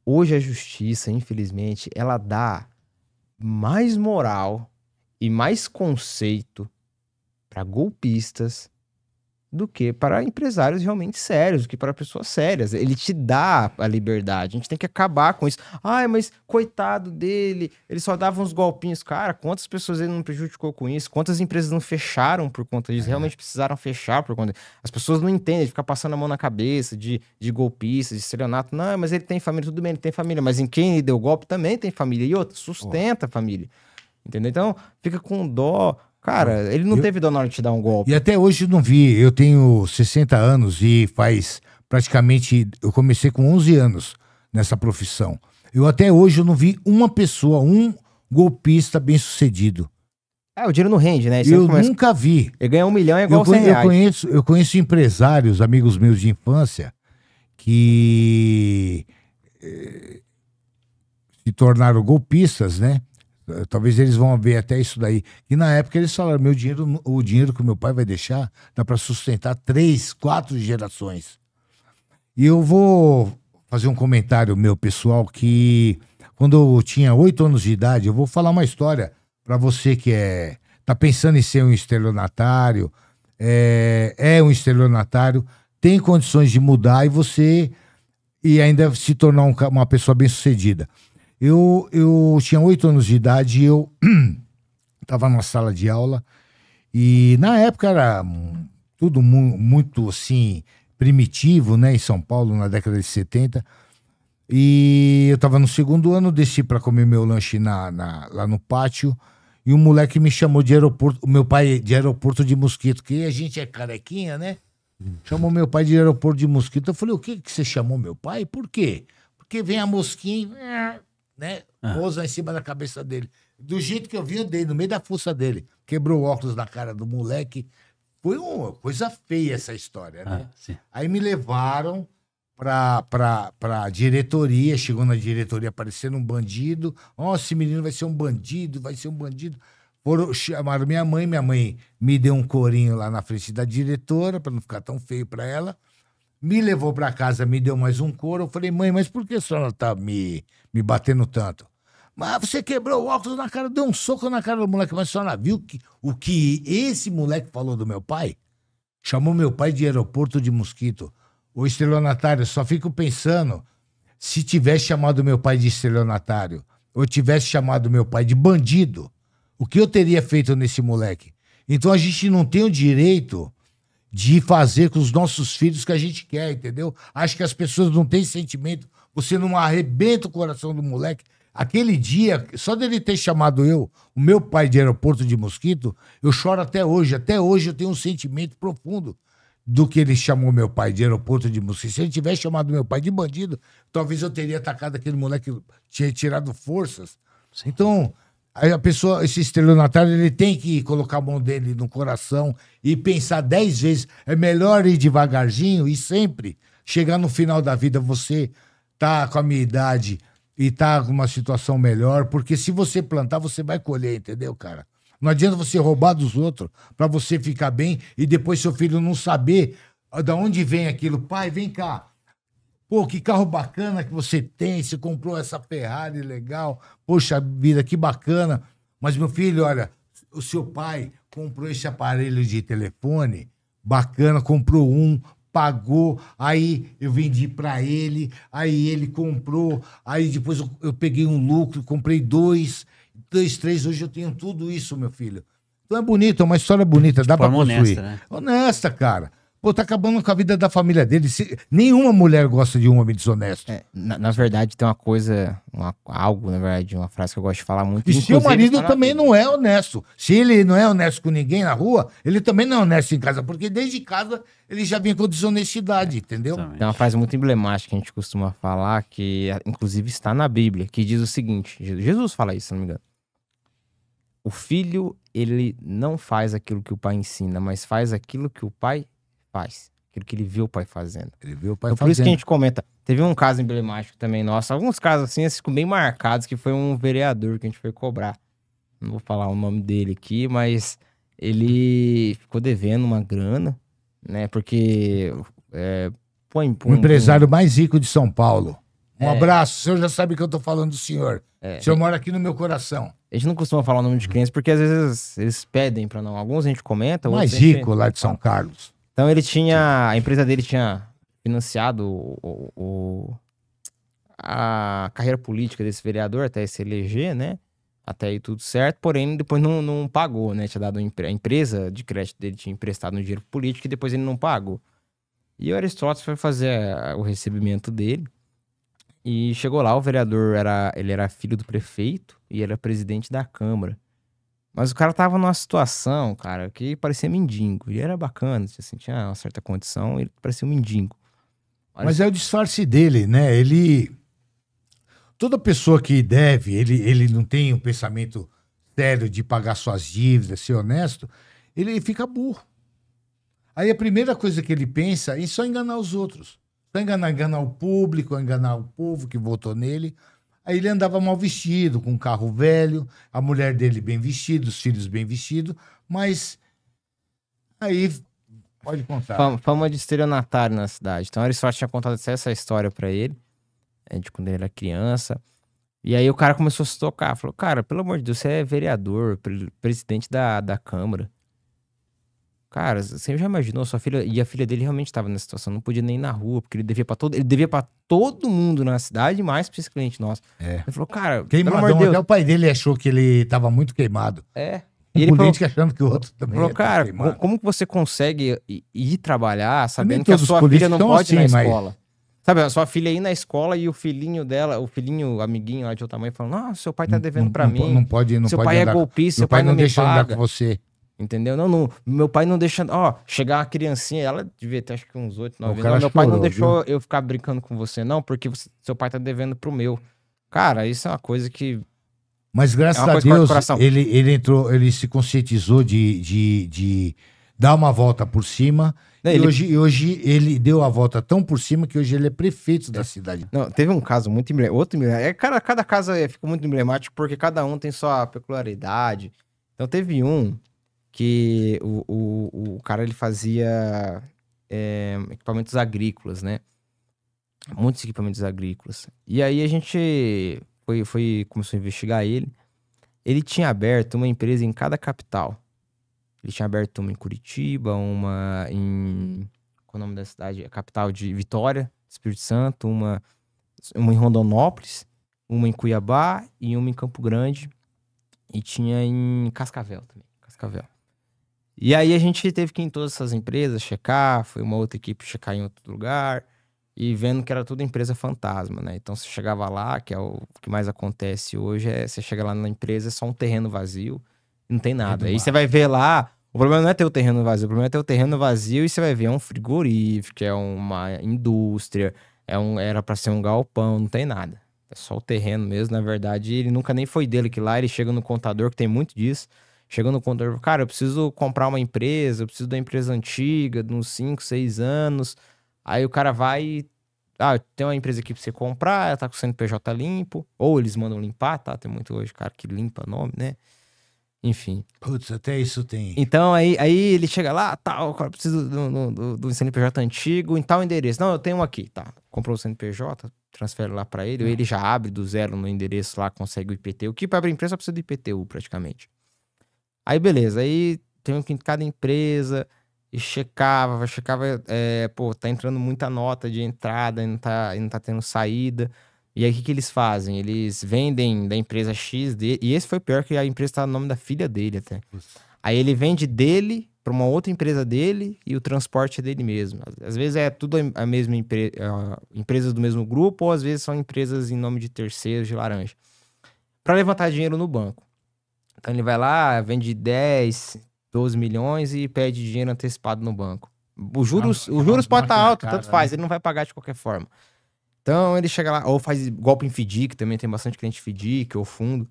Hoje a justiça, infelizmente, ela dá mais moral e mais conceito para golpistas do que para empresários realmente sérios, do que para pessoas sérias. Ele te dá a liberdade. A gente tem que acabar com isso. Mas coitado dele, ele só dava uns golpinhos. Cara, quantas pessoas ele não prejudicou com isso? Quantas empresas não fecharam por conta disso? Realmente precisaram fechar por conta disso. As pessoas não entendem, de ficar passando a mão na cabeça de golpistas, de estelionato. Não, mas ele tem família, tudo bem, ele tem família. Mas em quem ele deu golpe também tem família. E outra, sustenta a família. Entendeu? Então, fica com dó. Cara, ele não teve dó na hora de te dar um golpe. E até hoje eu não vi. Eu tenho 60 anos e faz praticamente... Eu comecei com 11 anos nessa profissão. Até hoje eu não vi uma pessoa, um golpista bem sucedido. O dinheiro não rende, né? Eu nunca vi. Ele ganha 1 milhão é igual 100 reais. Eu conheço empresários, amigos meus de infância, que se tornaram golpistas, né? Talvez eles vão ver até isso daí. E na época eles falaram, o dinheiro que o meu pai vai deixar dá para sustentar 3, 4 gerações. E eu vou fazer um comentário meu pessoal que quando eu tinha 8 anos de idade, eu vou falar uma história para você que tá pensando em ser um estelionatário, é um estelionatário, tem condições de mudar e ainda se tornar uma pessoa bem-sucedida. Eu tinha 8 anos de idade e eu estava numa sala de aula e na época era tudo muito assim primitivo, né, em São Paulo na década de 70, e eu estava no 2º ano, desci para comer meu lanche lá no pátio e um moleque me chamou de aeroporto, o meu pai de aeroporto de Mosquito, que a gente é carequinha, né? Chamou meu pai de aeroporto de Mosquito. Eu falei, o que você chamou meu pai? Por quê? Porque vem a mosquinha... né? Pousa em cima da cabeça dele. Do jeito que eu vi, eu dei no meio da fuça dele. Quebrou o óculos na cara do moleque. Foi uma coisa feia essa história, né? Aí me levaram pra diretoria. Chegou na diretoria parecendo um bandido. Esse menino vai ser um bandido, chamaram minha mãe me deu um corinho lá na frente da diretora, pra não ficar tão feio pra ela. Me levou pra casa, me deu mais um couro. Eu falei, mãe, mas por que a senhora tá me batendo tanto? Mas você quebrou o óculos na cara, deu um soco na cara do moleque. Mas a senhora viu o que esse moleque falou do meu pai? Chamou meu pai de aeroporto de mosquito. Ô, estelionatário, só fico pensando, se tivesse chamado meu pai de estelionatário, ou tivesse chamado meu pai de bandido, o que eu teria feito nesse moleque? Então a gente não tem o direito de fazer com os nossos filhos o que a gente quer, entendeu? Acho que as pessoas não têm sentimento, você não arrebenta o coração do moleque. Aquele dia, só dele ter chamado o meu pai de aeroporto de mosquito, eu choro até hoje. Até hoje eu tenho um sentimento profundo do que ele chamou meu pai de aeroporto de mosquito. Se ele tivesse chamado meu pai de bandido, talvez eu teria atacado aquele moleque, tinha tirado forças. Sim. Então, aí a pessoa, esse estelionatário, ele tem que colocar a mão dele no coração e pensar 10 vezes. É melhor ir devagarzinho e sempre chegar no final da vida, você tá com a minha idade e tá com uma situação melhor, porque se você plantar, você vai colher, entendeu, cara? Não adianta você roubar dos outros pra você ficar bem e depois seu filho não saber de onde vem aquilo. Pai, vem cá. Pô, que carro bacana que você tem, você comprou essa Ferrari legal. Poxa vida, que bacana. Mas, meu filho, olha, o seu pai comprou esse aparelho de telefone, bacana, comprou um, pagou, aí eu vendi pra ele, aí ele comprou, aí depois eu peguei um lucro, comprei dois, três, hoje eu tenho tudo isso, meu filho. Então é bonito, é uma história bonita, dá pra forma construir. honesta, né? Honesta, cara. Pô, tá acabando com a vida da família dele. Nenhuma mulher gosta de um homem desonesto. Na verdade, tem uma coisa, algo, na verdade, uma frase que eu gosto de falar muito. E seu inclusive, marido tá na também Bíblia. não é honesto. Se ele não é honesto com ninguém na rua, ele também não é honesto em casa, porque desde casa ele já vinha com desonestidade, entendeu? Exatamente. Tem uma frase muito emblemática que a gente costuma falar, que inclusive está na Bíblia, que diz o seguinte: Jesus fala isso, se não me engano. O filho, ele não faz aquilo que o pai ensina, mas faz aquilo que o pai faz. Aquilo que ele viu o pai fazendo. Ele viu o pai Então, por isso que a fazendo. gente comenta. Teve um caso emblemático também nosso. Alguns casos assim, esses ficam bem marcados, que foi um vereador que a gente foi cobrar. Não vou falar o nome dele aqui, mas ele ficou devendo uma grana, né? Porque põe O empresário mais rico de São Paulo. Um É. abraço, o senhor já sabe que eu tô falando do senhor. É. O senhor mora aqui no meu coração. A gente não costuma falar o nome de clientes porque às vezes eles pedem pra não. Alguns a gente comenta, Mais outros a gente... rico lá de São Carlos. Então ele tinha, a empresa dele tinha financiado a carreira política desse vereador até se eleger, né? Até aí tudo certo, porém depois não pagou, né? Tinha dado a empresa de crédito dele tinha emprestado um dinheiro pro político e depois ele não pagou. E o Aristóteles foi fazer o recebimento dele e chegou lá, o vereador ele era filho do prefeito e era presidente da Câmara. Mas o cara tava numa situação, cara, que parecia mendigo. E era bacana, assim, tinha uma certa condição, ele parecia um mendigo. Mas é o disfarce dele, né? Toda pessoa que deve, ele não tem um pensamento sério de pagar suas dívidas, ser honesto, ele fica burro. Aí a primeira coisa que ele pensa é só enganar os outros. Só enganar o público, enganar o povo que votou nele. Aí ele andava mal vestido, com um carro velho, a mulher dele bem vestida, os filhos bem vestidos, mas aí pode contar. Fama de estelionatário na cidade. Então Aristóteles tinha contado essa história pra ele, de quando ele era criança. E aí o cara começou a se tocar, falou, cara, pelo amor de Deus, você é vereador, presidente da Câmara. Cara, você já imaginou sua filha... E a filha dele realmente estava nessa situação, não podia nem ir na rua, porque ele devia pra todo mundo na cidade, mais pra esse cliente nosso. É. Ele falou, cara, pelo amor Queimadão, de até Deus. o pai dele achou que ele estava muito queimado. É. E E ele falou, político achando que o outro também falou ia cara, queimado. como que você consegue ir trabalhar sabendo Nem que a todos sua os filha não políticos pode são ir na assim, mas- escola? Sabe, a sua filha ir na escola e o filhinho dela, o filhinho amiguinho lá de outro tamanho, falando, nossa, seu pai tá devendo pra mim. Não pode Seu pode pai andar, é golpista, meu seu pai não não me deixa eu andar paga. com você. Entendeu? Não, meu pai não deixa... Ó, chegar uma criancinha, ela devia ter acho que uns 8, 9 cara anos. Meu pai não chorou, deixou eu ficar brincando com você, não, porque seu pai tá devendo pro meu. Cara, isso é uma coisa que... Mas graças É uma a coisa que corta o Deus, coração. ele se conscientizou de dar uma volta por cima. Não, E ele- hoje ele deu a volta tão por cima que hoje ele é prefeito da cidade. Não, teve um caso muito emblemático. Cada caso fica muito emblemático porque cada um tem sua peculiaridade. Então teve um que o cara ele fazia equipamentos agrícolas, né? Muitos equipamentos agrícolas. E aí a gente começou a investigar ele. Ele tinha aberto uma empresa em cada capital. Ele tinha aberto uma em Curitiba, uma em... Qual é o nome da cidade? A capital de Vitória, Espírito Santo, uma em Rondonópolis, uma em Cuiabá e uma em Campo Grande. E tinha em Cascavel também. Cascavel. E aí a gente teve que ir em todas essas empresas checar, foi uma outra equipe checar em outro lugar, e vendo que era tudo empresa fantasma, né? Então você chegava lá, que é o que mais acontece hoje, você chega lá na empresa, é só um terreno vazio, não tem nada. Aí você vai ver lá, o problema não é ter o terreno vazio, o problema é ter o terreno vazio e você vai ver, é um frigorífico, é uma indústria, era pra ser um galpão, não tem nada. É só o terreno mesmo, na verdade, ele nunca nem foi dele que lá, ele chega no contador, que tem muito disso, chega no contador, cara, eu preciso comprar uma empresa, eu preciso da empresa antiga, de uns 5, 6 anos. Aí o cara vai e... tem uma empresa aqui pra você comprar, ela tá com o CNPJ limpo. Ou eles mandam limpar, tá? Tem muito hoje cara que limpa nome, né? Enfim. Putz, até isso tem. Então aí ele chega lá, o cara precisa do CNPJ antigo em tal endereço. Não, eu tenho um aqui, tá? Comprou o CNPJ, transfere lá pra ele, ou ele já abre do zero no endereço lá, consegue o IPTU. O que pra abrir empresa só precisa do IPTU, praticamente. Aí beleza, aí tem que ir em cada empresa e checava, tá entrando muita nota de entrada e não tá tendo saída. E aí o que eles fazem? Eles vendem da empresa X dele, e esse foi pior que a empresa tá no nome da filha dele até. Aí ele vende dele pra uma outra empresa dele e o transporte é dele mesmo. Às vezes é tudo a mesma empresas do mesmo grupo, ou às vezes são empresas em nome de terceiros de laranja. Pra levantar dinheiro no banco. Então ele vai lá, vende 10, 12 milhões e pede dinheiro antecipado no banco. Os juros pode estar alto, tanto faz, ele não vai pagar de qualquer forma. Então ele chega lá, ou faz golpe em FDIC, também tem bastante cliente FDIC, ou fundo.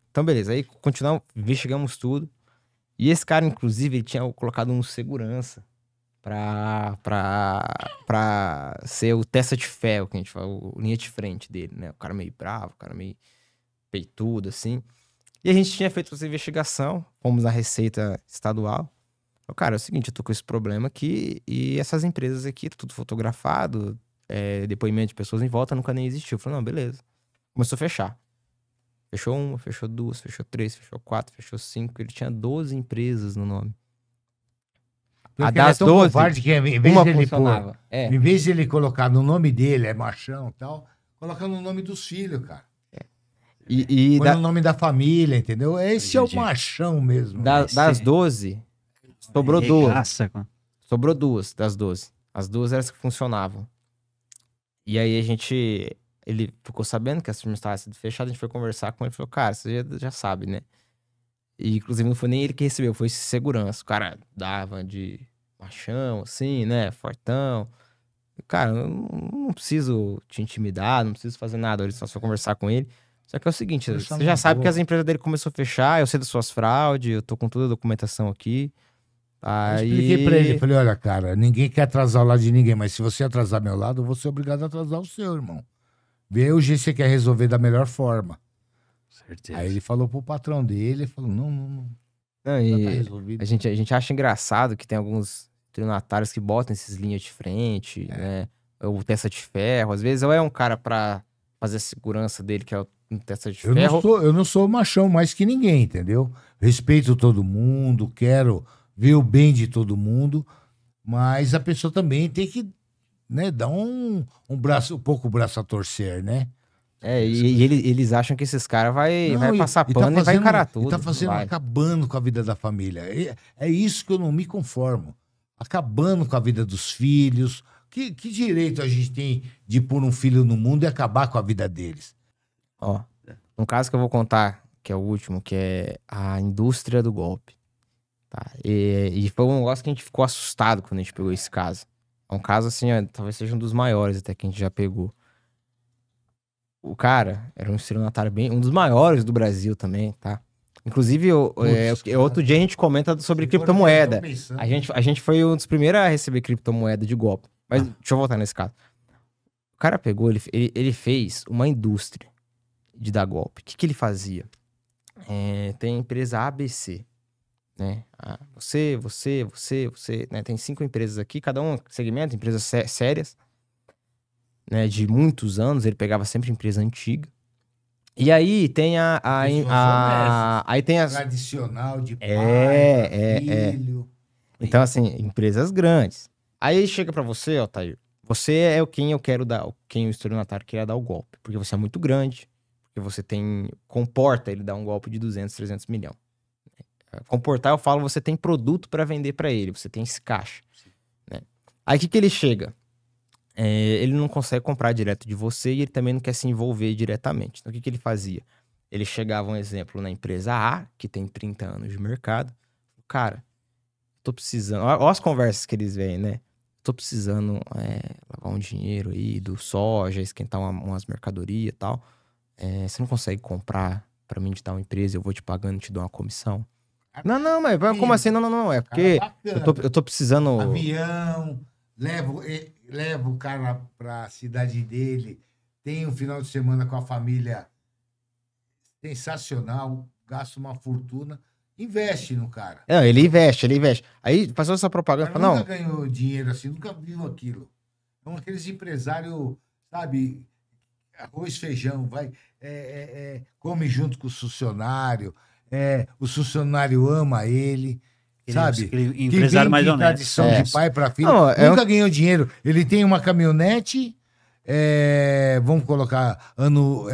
Então beleza, aí continuamos, investigamos tudo. E esse cara, inclusive, ele tinha colocado um segurança pra ser o testa de ferro, que a gente fala, o linha de frente dele, né? O cara meio bravo, o cara meio peitudo, assim. E a gente tinha feito essa investigação, fomos na Receita Estadual. Cara, é o seguinte, eu tô com esse problema aqui e essas empresas aqui, tá tudo fotografado, depoimento de pessoas em volta, nunca nem existiu. Eu falei, não, beleza. Começou a fechar. Fechou uma, fechou duas, fechou 3, fechou 4, fechou 5. Ele tinha 12 empresas no nome. A das 12, que em vez uma dele funcionava. Em vez de ele colocar no nome dele, é machão e tal, coloca no nome dos filhos, cara. Põe no nome da família, entendeu? Esse é o machão mesmo. Das 12, sobrou duas. Sobrou duas das 12. As duas eram as que funcionavam. E aí ele ficou sabendo que a firma estava sendo fechada, a gente foi conversar com ele e falou, cara, você já sabe, né? E inclusive não foi nem ele que recebeu, foi segurança. O cara dava de machão, assim, né? Fortão. Cara, eu não preciso te intimidar, não preciso fazer nada. Ele só foi conversar com ele. Só que é o seguinte, você já sabe que as empresas dele começou a fechar, eu sei das suas fraudes, eu tô com toda a documentação aqui. Aí... Eu expliquei pra ele, falei, olha, cara, ninguém quer atrasar o lado de ninguém, mas se você atrasar meu lado, eu vou ser obrigado a atrasar o seu, irmão. Vê o jeito que você quer resolver da melhor forma. Certeza. Aí ele falou pro patrão dele, falou, não tá resolvido. A gente acha engraçado que tem alguns trilionatários que botam esses linhas de frente, né? Ou testa de ferro, às vezes ou é um cara pra fazer a segurança dele, que é um testa de ferro. Eu não sou machão mais que ninguém, entendeu? Respeito todo mundo, quero ver o bem de todo mundo, mas a pessoa também tem que, né, dar um pouco o braço a torcer, né? E eles acham que esses caras vai passar pano e vai encarar tudo. Acabando com a vida da família. É isso que eu não me conformo. Acabando com a vida dos filhos. Que direito a gente tem de pôr um filho no mundo e acabar com a vida deles? Ó, um caso que eu vou contar, que é o último, que é a indústria do golpe. Tá? E foi um negócio que a gente ficou assustado quando a gente pegou esse caso. É um caso assim, talvez seja um dos maiores até que a gente já pegou. O cara era um estelionatário um dos maiores do Brasil também, tá? Inclusive, outro dia a gente comenta sobre criptomoeda. A gente foi um dos primeiros a receber criptomoeda de golpe. Mas deixa eu voltar nesse caso. O cara pegou, ele fez uma indústria de dar golpe. O que ele fazia? Tem a empresa ABC, né? Você, né? Tem 5 empresas aqui, cada um segmento, empresas sérias. né, de muitos anos, ele pegava sempre empresa antiga. E aí tem aí tem as... Tradicional de pai, filho. Então, assim, empresas grandes. Aí chega pra você, Altair, você é quem eu quero dar, quem o estelionatário quer dar o golpe. Porque você é muito grande, porque você comporta ele dar um golpe de 200, 300 milhões. Comportar, eu falo, você tem produto pra vender pra ele, você tem esse caixa. Né? Aí o que ele chega? Ele não consegue comprar direto de você e ele também não quer se envolver diretamente. Então, o que ele fazia? Ele chegava, um exemplo, na empresa A, que tem 30 anos de mercado. Cara, tô precisando... Olha as conversas que eles veem, né? Tô precisando lavar um dinheiro aí do soja, esquentar umas mercadorias e tal. Você não consegue comprar pra mim de tal empresa, eu vou te pagando e te dou uma comissão? Não, mas como assim? Não. É porque eu tô precisando... Avião, leva o cara pra cidade dele, tem um final de semana com a família sensacional, gasta uma fortuna, investe no cara. Não, ele investe. Aí passou essa propaganda, Nunca ganhou dinheiro assim, nunca viu aquilo. São aqueles empresários, sabe, arroz, feijão, vai, come junto com o funcionário, o funcionário ama ele, sabe? Aquele empresário mais honesto. Tradição de pai para filho. Nunca ganhou dinheiro. Ele tem uma caminhonete, vamos colocar ano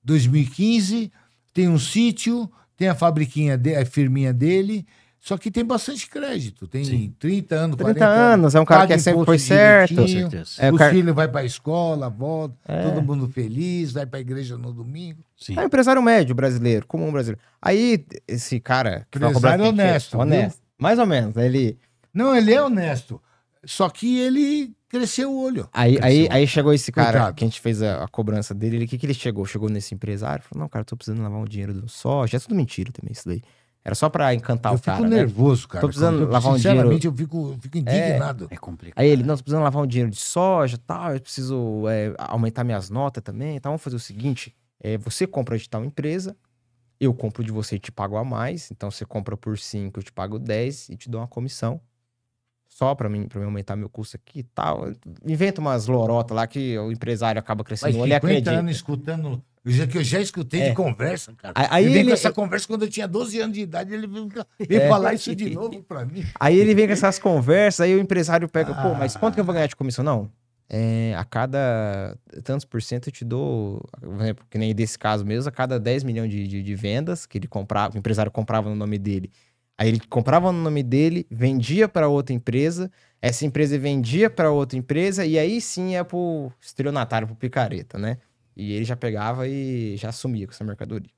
2015, tem um sítio, tem a fabriquinha, a firminha dele, só que tem bastante crédito. Tem 30 anos, 40 anos. É um cara que sempre foi certo. Os filhos vão para a escola, volta, todo mundo feliz, vai para a igreja no domingo. Sim. É um empresário médio brasileiro, comum brasileiro. Aí, esse cara... Empresário honesto. Honesto. Mais ou menos. Ele... Não, ele é honesto. Só que ele cresceu o olho. Aí chegou esse cara, Coitado. que a gente fez a cobrança dele. O que ele chegou? Chegou nesse empresário, falou, não, cara, eu tô precisando lavar um dinheiro do soja. É tudo mentira também isso daí. Era só pra encantar o cara, Eu fico nervoso, cara. Tô precisando lavar um dinheiro... Sinceramente, eu fico indignado. É complicado. Aí ele, não, tô precisando lavar um dinheiro de soja e tal, eu preciso aumentar minhas notas também. Então vamos fazer o seguinte, você compra de tal empresa, eu compro de você e te pago a mais. Então você compra por 5, eu te pago 10 e te dou uma comissão. Só pra mim aumentar meu custo aqui e tal. Inventa umas lorotas lá que o empresário acaba crescendo. Mas Ele 50 acredita. anos escutando... Eu já escutei de conversa, cara. Aí ele vem ele... com essa conversa quando eu tinha 12 anos de idade, ele veio falar isso de novo pra mim. Aí ele vem com essas conversas, aí o empresário pega, pô, mas quanto que eu vou ganhar de comissão? Não, a cada tantos por cento eu te dou, por exemplo, que nem desse caso mesmo, a cada 10 milhões de vendas que ele comprava, o empresário comprava no nome dele. Aí ele comprava no nome dele, vendia para outra empresa, essa empresa vendia para outra empresa, e aí sim é pro estelionatário, pro picareta, né? E ele já pegava e já sumia com essa mercadoria.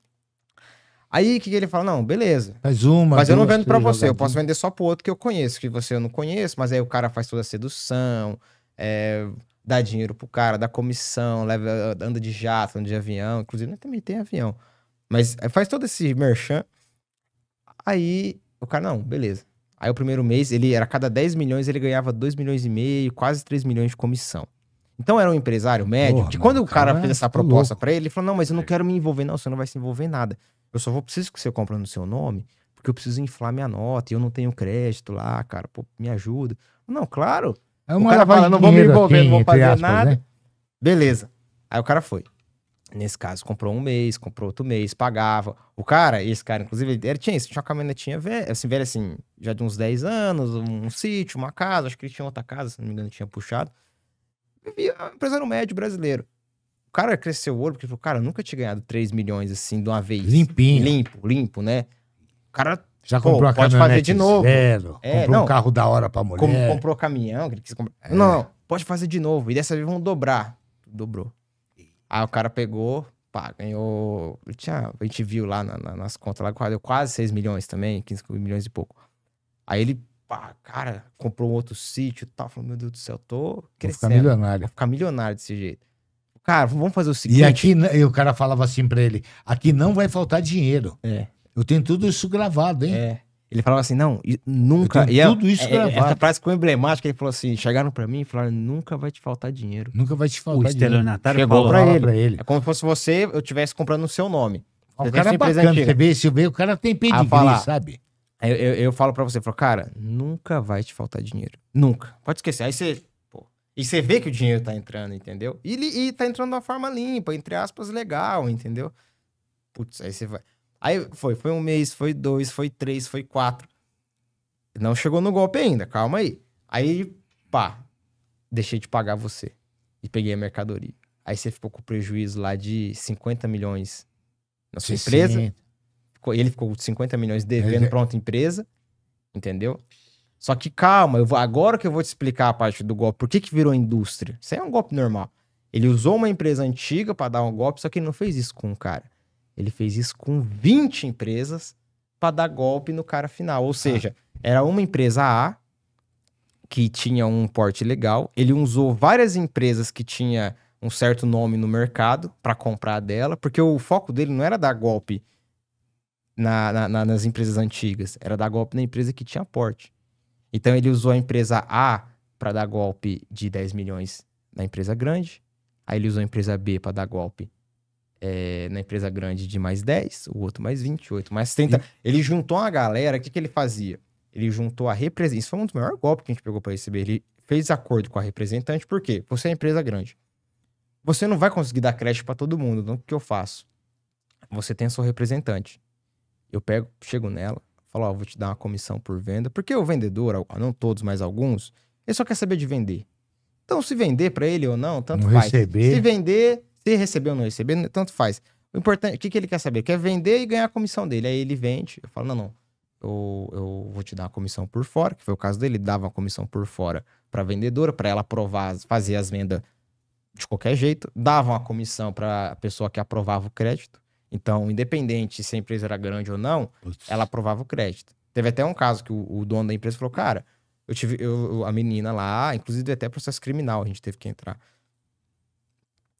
Aí o que ele fala? Não, beleza. Faz uma, mas eu não duas, vendo pra três você, eu jogadinhas. posso vender só pro outro que eu conheço, que você eu não conheço, mas aí o cara faz toda a sedução, dá dinheiro pro cara, dá comissão, anda de jato, anda de avião, inclusive também tem avião. Mas faz todo esse merchan. Aí o cara, não, beleza. Aí o primeiro mês, ele era a cada 10 milhões, ele ganhava 2 milhões e meio, quase 3 milhões de comissão. Então era um empresário médio, Porra, que quando o cara fez essa proposta louco. pra ele falou, não, mas eu não quero me envolver. Não, você não vai se envolver em nada. Eu só preciso que você compre no seu nome, porque eu preciso inflar minha nota, e eu não tenho crédito lá, cara, pô, me ajuda. Não, claro. É O uma cara fala, lavagem não de vou me dinheiro envolver, aqui, não vou entre fazer aspas, nada. né? Beleza. Aí o cara foi. Nesse caso, comprou um mês, comprou outro mês, pagava. O cara, esse cara, inclusive, ele tinha uma caminhonetinha velha, assim, já de uns 10 anos, um sítio, uma casa, acho que ele tinha outra casa, se não me engano, tinha puxado. Vivia um empresário médio brasileiro. O cara cresceu o olho, porque ele falou, cara, eu nunca tinha ganhado 3 milhões, assim, de uma vez. Limpinho. Limpo, né? O cara Já comprou a pode caminhonete fazer de novo. zero, comprou não. um carro da hora pra mulher. Comprou caminhão, que ele quis comprar. Não, pode fazer de novo. E dessa vez vamos dobrar. Dobrou. Aí o cara pegou, pá, ganhou... A gente viu lá nas contas, lá deu quase 6 milhões também, 15 milhões e pouco. Aí ele, pá, cara, comprou um outro sítio e tal. Falou, meu Deus do céu, tô crescendo. Vou ficar milionário. Vou ficar milionário desse jeito. Cara, vamos fazer o seguinte... E aqui, e o cara falava assim pra ele, aqui não vai faltar dinheiro. É. Eu tenho tudo isso gravado, hein? Ele falava assim, não, nunca... Eu tenho tudo isso gravado. Essa frase ficou emblemática, ele falou assim, chegaram pra mim e falaram, nunca vai te faltar dinheiro. Nunca vai te O faltar dinheiro. estelionatário Chegou falou. pra ele. É como se fosse você, eu estivesse comprando no seu nome. O Você tem cara é sua empresa bacana, antiga. você vê, se vê, o cara tem pedigree, falar. sabe? Aí eu falo pra você, falo, cara, nunca vai te faltar dinheiro. Nunca. Pode esquecer. Aí você, pô, E você vê que o dinheiro tá entrando, entendeu? E tá entrando de uma forma limpa, entre aspas, legal, entendeu? Putz, aí você vai... Aí foi 1 mês, foi 2, foi 3, foi 4. Não chegou no golpe ainda, calma aí. Aí, pá, deixei de pagar você. E peguei a mercadoria. Aí você ficou com prejuízo lá de 50 milhões na sua empresa. Ele ficou com 50 milhões devendo pra outra empresa. Entendeu? Só que calma, agora que eu vou te explicar a parte do golpe. Por que virou indústria? Isso aí é um golpe normal. Ele usou uma empresa antiga pra dar um golpe, só que ele não fez isso com um cara. Ele fez isso com 20 empresas pra dar golpe no cara final. Ou seja, era uma empresa A que tinha um porte legal. Ele usou várias empresas que tinha um certo nome no mercado pra comprar dela, porque o foco dele não era dar golpe nas empresas antigas, era dar golpe na empresa que tinha porte. Então ele usou a empresa A pra dar golpe de 10 milhões na empresa grande, aí ele usou a empresa B pra dar golpe na empresa grande de mais 10, o outro mais 20, o outro mais 30. Ele juntou uma galera, o que ele fazia? Ele juntou a representante. Isso foi um dos maiores golpes que a gente pegou para receber. Ele fez acordo com a representante, por quê? Você é empresa grande. Você não vai conseguir dar crédito para todo mundo. Então, o que eu faço? Você tem a sua representante. Eu chego nela, falo, ó, vou te dar uma comissão por venda. Porque o vendedor, não todos, mas alguns, ele só quer saber de vender. Então, se vender para ele ou não, tanto não faz. Receber. Se vender, se receber ou não receber, tanto faz. O importante, o que ele quer saber? Quer vender e ganhar a comissão dele. Aí ele vende. Eu falo, não. Eu vou te dar uma comissão por fora, que foi o caso dele. Ele dava uma comissão por fora para a vendedora, para ela aprovar, fazer as vendas de qualquer jeito. Dava uma comissão para a pessoa que aprovava o crédito. Então, independente se a empresa era grande ou não, ela aprovava o crédito. Teve até um caso que o dono da empresa falou, cara, a menina lá, inclusive até processo criminal, a gente teve que entrar.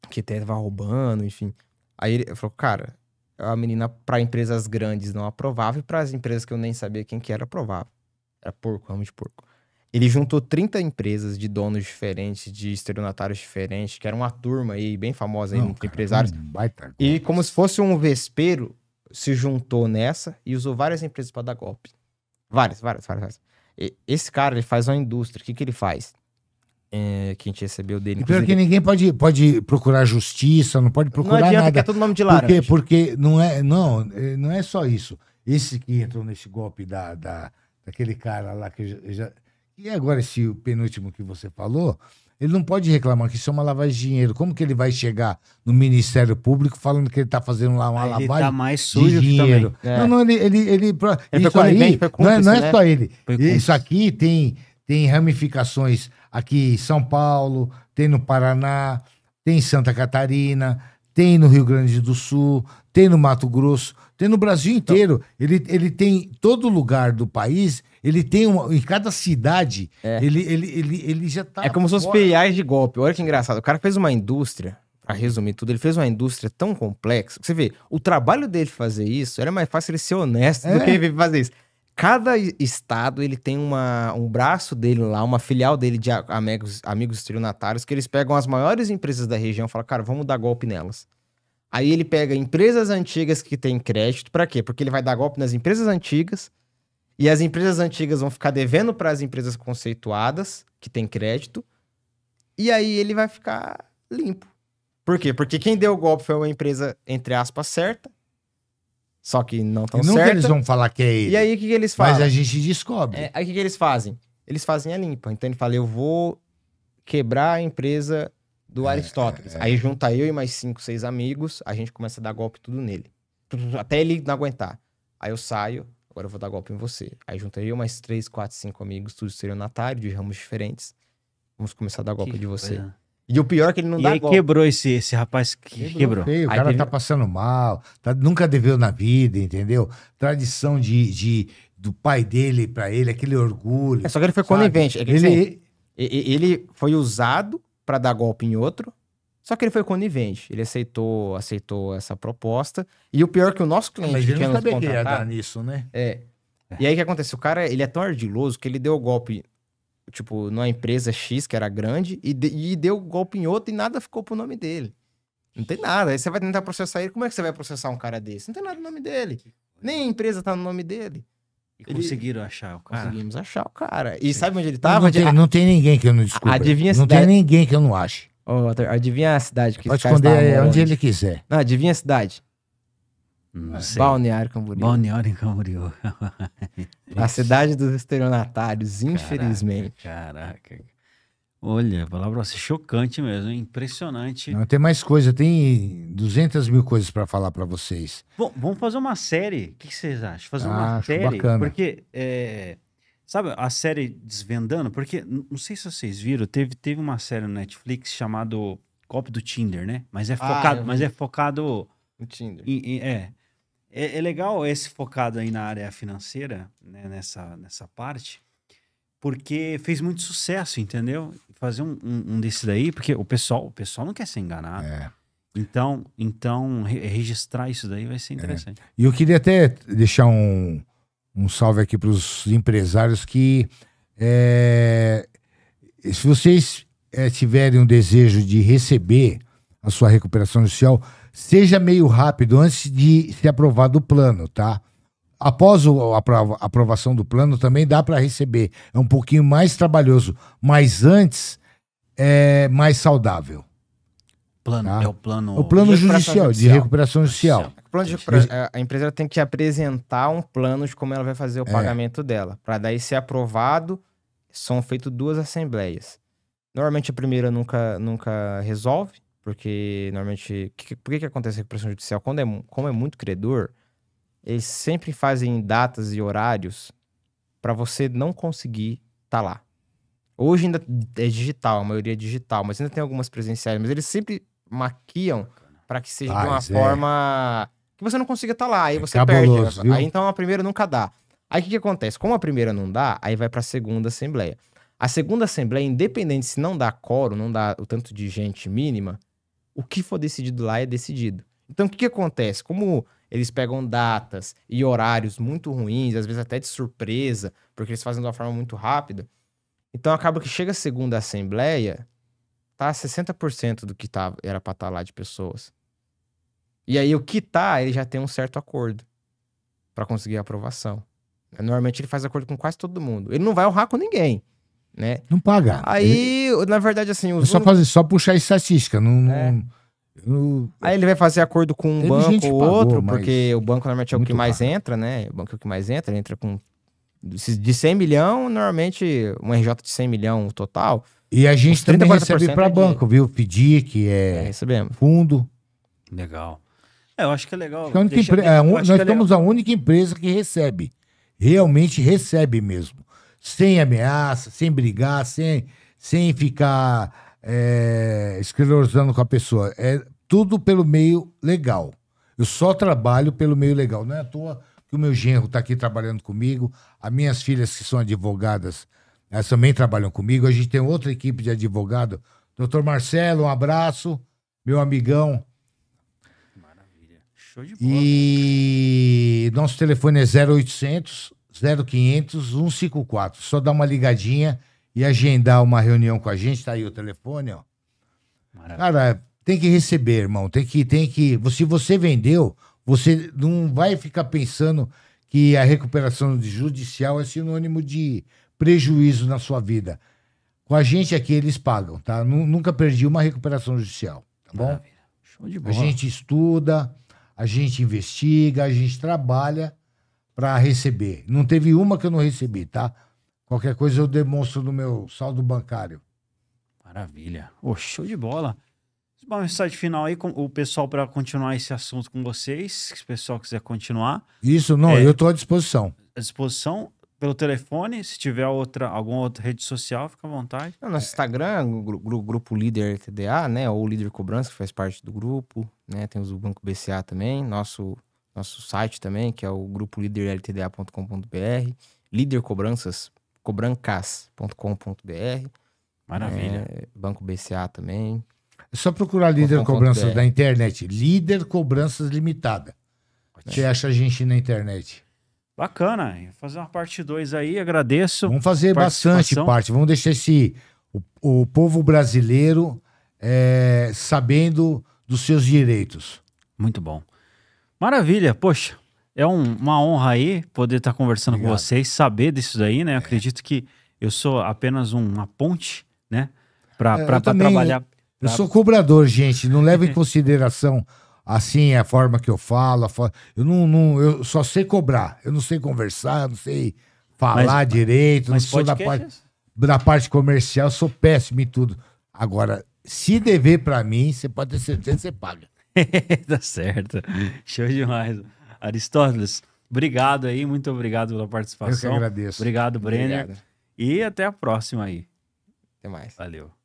Que até tava roubando, enfim. Aí ele falou, cara, a menina para empresas grandes não aprovava e para as empresas que eu nem sabia quem que era, aprovava. Era porco, ramo de porco. Ele juntou 30 empresas de donos diferentes, de estelionatários diferentes, que era uma turma aí bem famosa aí entre empresários. E como se fosse um vespeiro, se juntou nessa e usou várias empresas para dar golpe. Várias. Esse cara, ele faz uma indústria. O que ele faz? Que a gente recebeu dele. Pior que ninguém pode procurar justiça, não pode procurar nada. Não adianta, nada. que é todo nome de laranja. Porque não é só isso. Esse que entrou nesse golpe daquele cara lá que já... E agora esse penúltimo que você falou, ele não pode reclamar que isso é uma lavagem de dinheiro. Como que ele vai chegar no Ministério Público falando que ele está fazendo lá uma lavagem tá mais sujo de dinheiro? Também. Não, ele isso aí, não é só ele. Isso aqui tem ramificações aqui em São Paulo, tem no Paraná, tem em Santa Catarina, tem no Rio Grande do Sul, tem no Mato Grosso, tem no Brasil inteiro. Ele tem todo lugar do país, ele tem em cada cidade, ele já tá... É como se fossem filiais de golpe. Olha que engraçado. O cara fez uma indústria, pra resumir tudo, ele fez uma indústria tão complexa. Você vê, o trabalho dele fazer isso, era mais fácil ele ser honesto do que ele fazer isso. Cada estado, ele tem um braço dele lá, uma filial dele de amigos estelionatários, que eles pegam as maiores empresas da região e falam, cara, vamos dar golpe nelas. Aí ele pega empresas antigas que têm crédito, pra quê? Porque ele vai dar golpe nas empresas antigas, e as empresas antigas vão ficar devendo para as empresas conceituadas, que têm crédito, e aí ele vai ficar limpo. Por quê? Porque quem deu o golpe foi uma empresa, entre aspas, certa, só que não tão certa. Nunca eles vão falar que é ele. E aí, o que eles fazem? Mas a gente descobre. Aí, o que eles fazem? Eles fazem a limpa. Então, ele fala, eu vou quebrar a empresa do Aristóteles. Aí, junta eu e mais 5, 6 amigos, a gente começa a dar golpe tudo nele. Até ele não aguentar. Aí, eu saio, agora eu vou dar golpe em você. Aí, junta eu mais 3, 4, 5 amigos, tudo estelionatário, de ramos diferentes. Vamos começar a dar golpe de você. Coisa. E o pior é que ele não dá golpe. Quebrou esse rapaz que quebrou. Feio, o cara tá passando mal, nunca deveu na vida, entendeu? Tradição do pai dele pra ele, aquele orgulho. Só que ele foi conivente. Ele foi usado pra dar golpe em outro, só que ele foi conivente. Ele aceitou essa proposta. E o pior é que o nosso cliente... Mas ele não sabia que ia dar nisso, né? E aí o que acontece? O cara, ele é tão ardiloso que ele deu o golpe... Tipo, numa empresa X, que era grande, e deu golpe em outro e nada ficou pro nome dele. Não tem nada. Aí você vai tentar processar ele. Como é que você vai processar um cara desse? Não tem nada no nome dele. Nem a empresa tá no nome dele. E conseguiram achar o cara. Conseguimos achar o cara. E sabe onde ele Não, tava? não tem ninguém que eu não descubra. Adivinha a não cidade. tem ninguém que eu não ache. Ô, Walter, adivinha a cidade que Pode esse cara esconder estava onde morando? ele quiser. Não, adivinha a cidade? Não sei. Balneário Camboriú. Balneário em Camboriú. A cidade dos estelionatários, infelizmente. Caraca. Olha, vou falar pra você, chocante mesmo, hein? Impressionante. Não, tem mais coisa, tem 200 mil coisas pra falar pra vocês. Bom, vamos fazer uma série. O que vocês acham? Fazer uma Acho série. bacana. Porque, sabe, a série Desvendando? Porque, não sei se vocês viram, teve uma série no Netflix chamada Golpe do Tinder, né? Mas é focado, eu vi. no Tinder. É legal esse focado aí na área financeira, né, nessa parte, porque fez muito sucesso, entendeu? Fazer um desse daí, porque o pessoal não quer ser enganado. É. Então registrar isso daí vai ser interessante. E eu queria até deixar um salve aqui para os empresários que se vocês tiverem um desejo de receber a sua recuperação judicial, seja meio rápido antes de ser aprovado o plano, tá? Após a aprovação do plano também dá para receber. É um pouquinho mais trabalhoso, mas antes é mais saudável. Tá? É o plano... O plano de recuperação judicial, de judicial. recuperação judicial. O plano a empresa tem que apresentar um plano de como ela vai fazer o pagamento dela. Para daí ser aprovado, são feitas 2 assembleias. Normalmente a primeira nunca resolve, porque normalmente... Por que acontece a recuperação judicial? Como é muito credor, eles sempre fazem datas e horários para você não conseguir estar lá. Hoje ainda é digital, a maioria é digital, mas ainda tem algumas presenciais. Mas eles sempre maquiam para que seja de uma forma que você não consiga estar lá. Aí você cabuloso, perde. viu? Aí então a primeira nunca dá. Aí o que acontece? Como a primeira não dá, aí vai para a segunda assembleia. A segunda assembleia, independente se não dá quórum, não dá o tanto de gente mínima, o que for decidido lá é decidido. Então o que acontece? Como eles pegam datas e horários muito ruins, às vezes até de surpresa, porque eles fazem de uma forma muito rápida. Então acaba que chega a segunda assembleia, tá 60% do que era pra estar lá de pessoas. E aí o que ele já tem um certo acordo pra conseguir a aprovação. Normalmente ele faz acordo com quase todo mundo. Ele não vai honrar com ninguém, né? Não paga. Aí, na verdade, assim... Só puxar estatística, Aí ele vai fazer acordo com um banco ou outro, porque o banco normalmente é o que mais entra, né? O banco é o que mais entra, ele entra com... De 100 milhão, normalmente um RJ de 100 milhão total. E a gente também recebe para banco, viu? Pedir, que recebemos. Fundo. Legal. Eu acho que é legal. Nós somos a única empresa que recebe. Realmente recebe mesmo. Sem ameaça, sem brigar, sem ficar esclerosando com a pessoa. É tudo pelo meio legal. Eu só trabalho pelo meio legal. Não é à toa que o meu genro está aqui trabalhando comigo. As minhas filhas, que são advogadas, elas também trabalham comigo. A gente tem outra equipe de advogado. Doutor Marcelo, um abraço. Meu amigão. Maravilha. Show de bola. E nosso telefone é 0800 0500 154. Só dá uma ligadinha e agendar uma reunião com a gente. Tá aí o telefone, ó. Maravilha. Cara, tem que receber, irmão. Tem que... Se você vendeu, você não vai ficar pensando que a recuperação judicial é sinônimo de prejuízo na sua vida. Com a gente aqui, eles pagam, tá? Nunca perdi uma recuperação judicial, tá bom? Maravilha. Show de bola. A gente estuda, a gente investiga, a gente trabalha para receber. Não teve uma que eu não recebi, tá? Qualquer coisa eu demonstro no meu saldo bancário. Maravilha. Show de bola. Uma mensagem final aí com o pessoal para continuar esse assunto com vocês, se o pessoal quiser continuar. Isso, eu estou à disposição. À disposição pelo telefone, se tiver alguma outra rede social, fica à vontade. Nosso Instagram, o grupo Líder LTDA, né? Ou Líder Cobrança, que faz parte do grupo, né? Temos o Banco BCA também, nosso site também, que é o grupo líderltda.com.br, Líder Cobranças, cobrancas.com.br. Maravilha. Banco BCA também. É só procurar Líder Cobranças na internet. Líder Cobranças Limitada. Você acha a gente na internet. Bacana. Vou fazer uma parte 2 aí, agradeço. Vamos fazer bastante parte. Vamos deixar o povo brasileiro sabendo dos seus direitos. Muito bom. Maravilha. Poxa, É uma honra aí poder estar conversando com Obrigado. vocês, saber disso daí, né? Eu acredito que eu sou apenas uma ponte, né? Para eu também- trabalhar. Eu sou cobrador, gente. Não leva em consideração assim a forma que eu falo. Eu só sei cobrar. Eu não sei conversar, eu não sei falar direito. Não Mas sou podcast da parte comercial, eu sou péssimo em tudo. Agora, se dever pra mim, você pode ter certeza que você paga. Tá certo. Show demais. Aristóteles, obrigado aí, muito obrigado pela Eu que participação. agradeço. Obrigado, Brenner. Obrigado. E até a próxima aí. Até mais. Valeu.